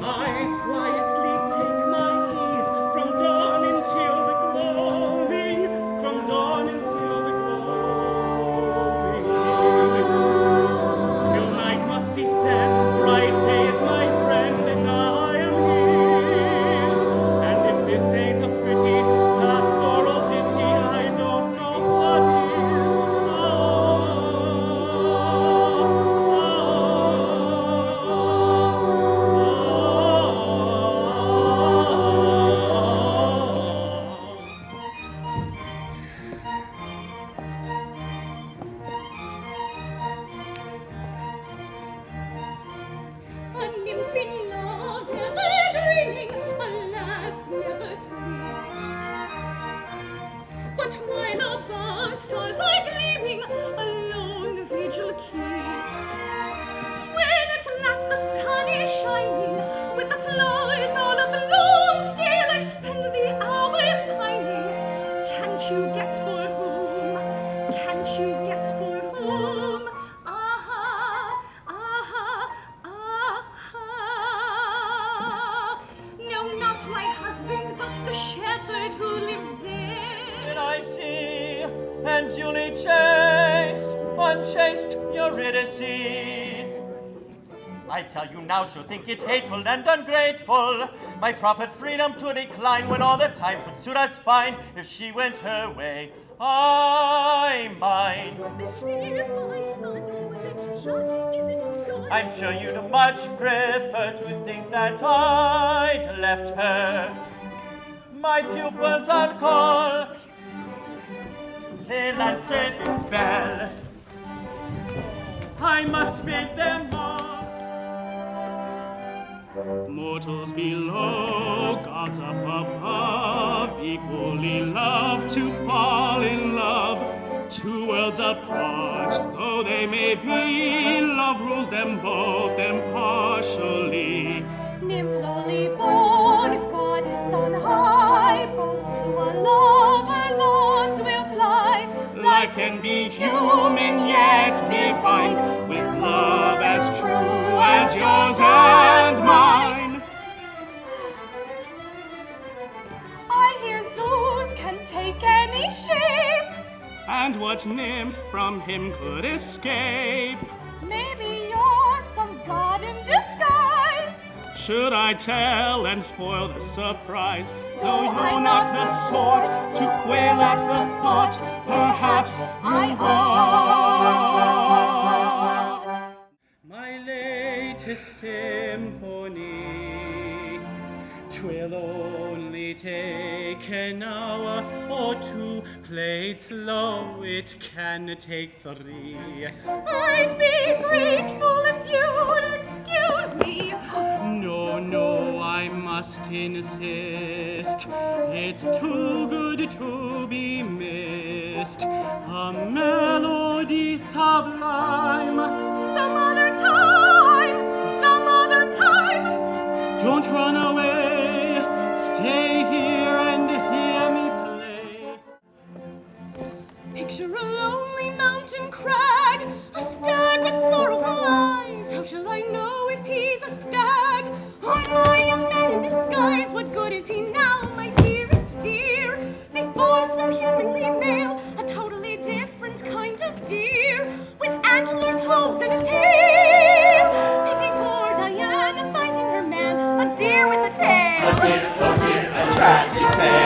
I quietly take my ease from dawn until the gloaming, from dawn until the gloaming. Till night must descend, bright day is my friend, and I am his. And if this ain't a pretty pastoral ditty, I don't know what is. A nymph in love, ever dreaming, alas, never sleeps. But while above stars are gleaming, a lone vigil keeps. When at last the sun is shining, with the flowers all abloom, still I spend the hours pining. Can't you guess for whom? Can't you guess for whom? Aha, aha, aha. No, not my husband, but the shepherd who lives there. Did I see and duly chase unchaste Eurydice? I tell you now, she'll think it hateful and ungrateful, my proffered freedom to decline, when all the time 'twould suit us fine if she went her way. I mind. But if my son will it just isn't good. I'm sure you'd much prefer to think that I'd left her. My pupils on call, they'll answer this bell. I must bid them all. Mortals below, gods up above, equally love to fall in love. Two worlds apart, though they may be, love rules them both impartially. Nymph lowly born, goddess on high, both to a lover's arms will fly. Life can be human yet divine, with love as true as yours and mine. I hear Zeus can take any shape. And what nymph from him could escape? Maybe you're some god in disguise. Should I tell and spoil the surprise? Though you're not the sort to quail at the thought, perhaps you ought. My latest symphony, 'twill only take an hour or two. Played slow, it can take 3. I'd be grateful if you'd excuse me. No, I must insist. It's too good to be missed. A melody sublime. Some other time, some other time. Don't run away. Stay here and hear me play. Picture a lonely mountain crag, a stag with sorrowful eyes. How shall I know if he's a stag? Or am I a man in disguise? What good is he now, my dearest dear? Before so humanly male, a totally different kind of deer, with antlers, hooves, and a tail. Pity poor Diana finding her man, a deer with a tail. Oh dear, a tragic tale.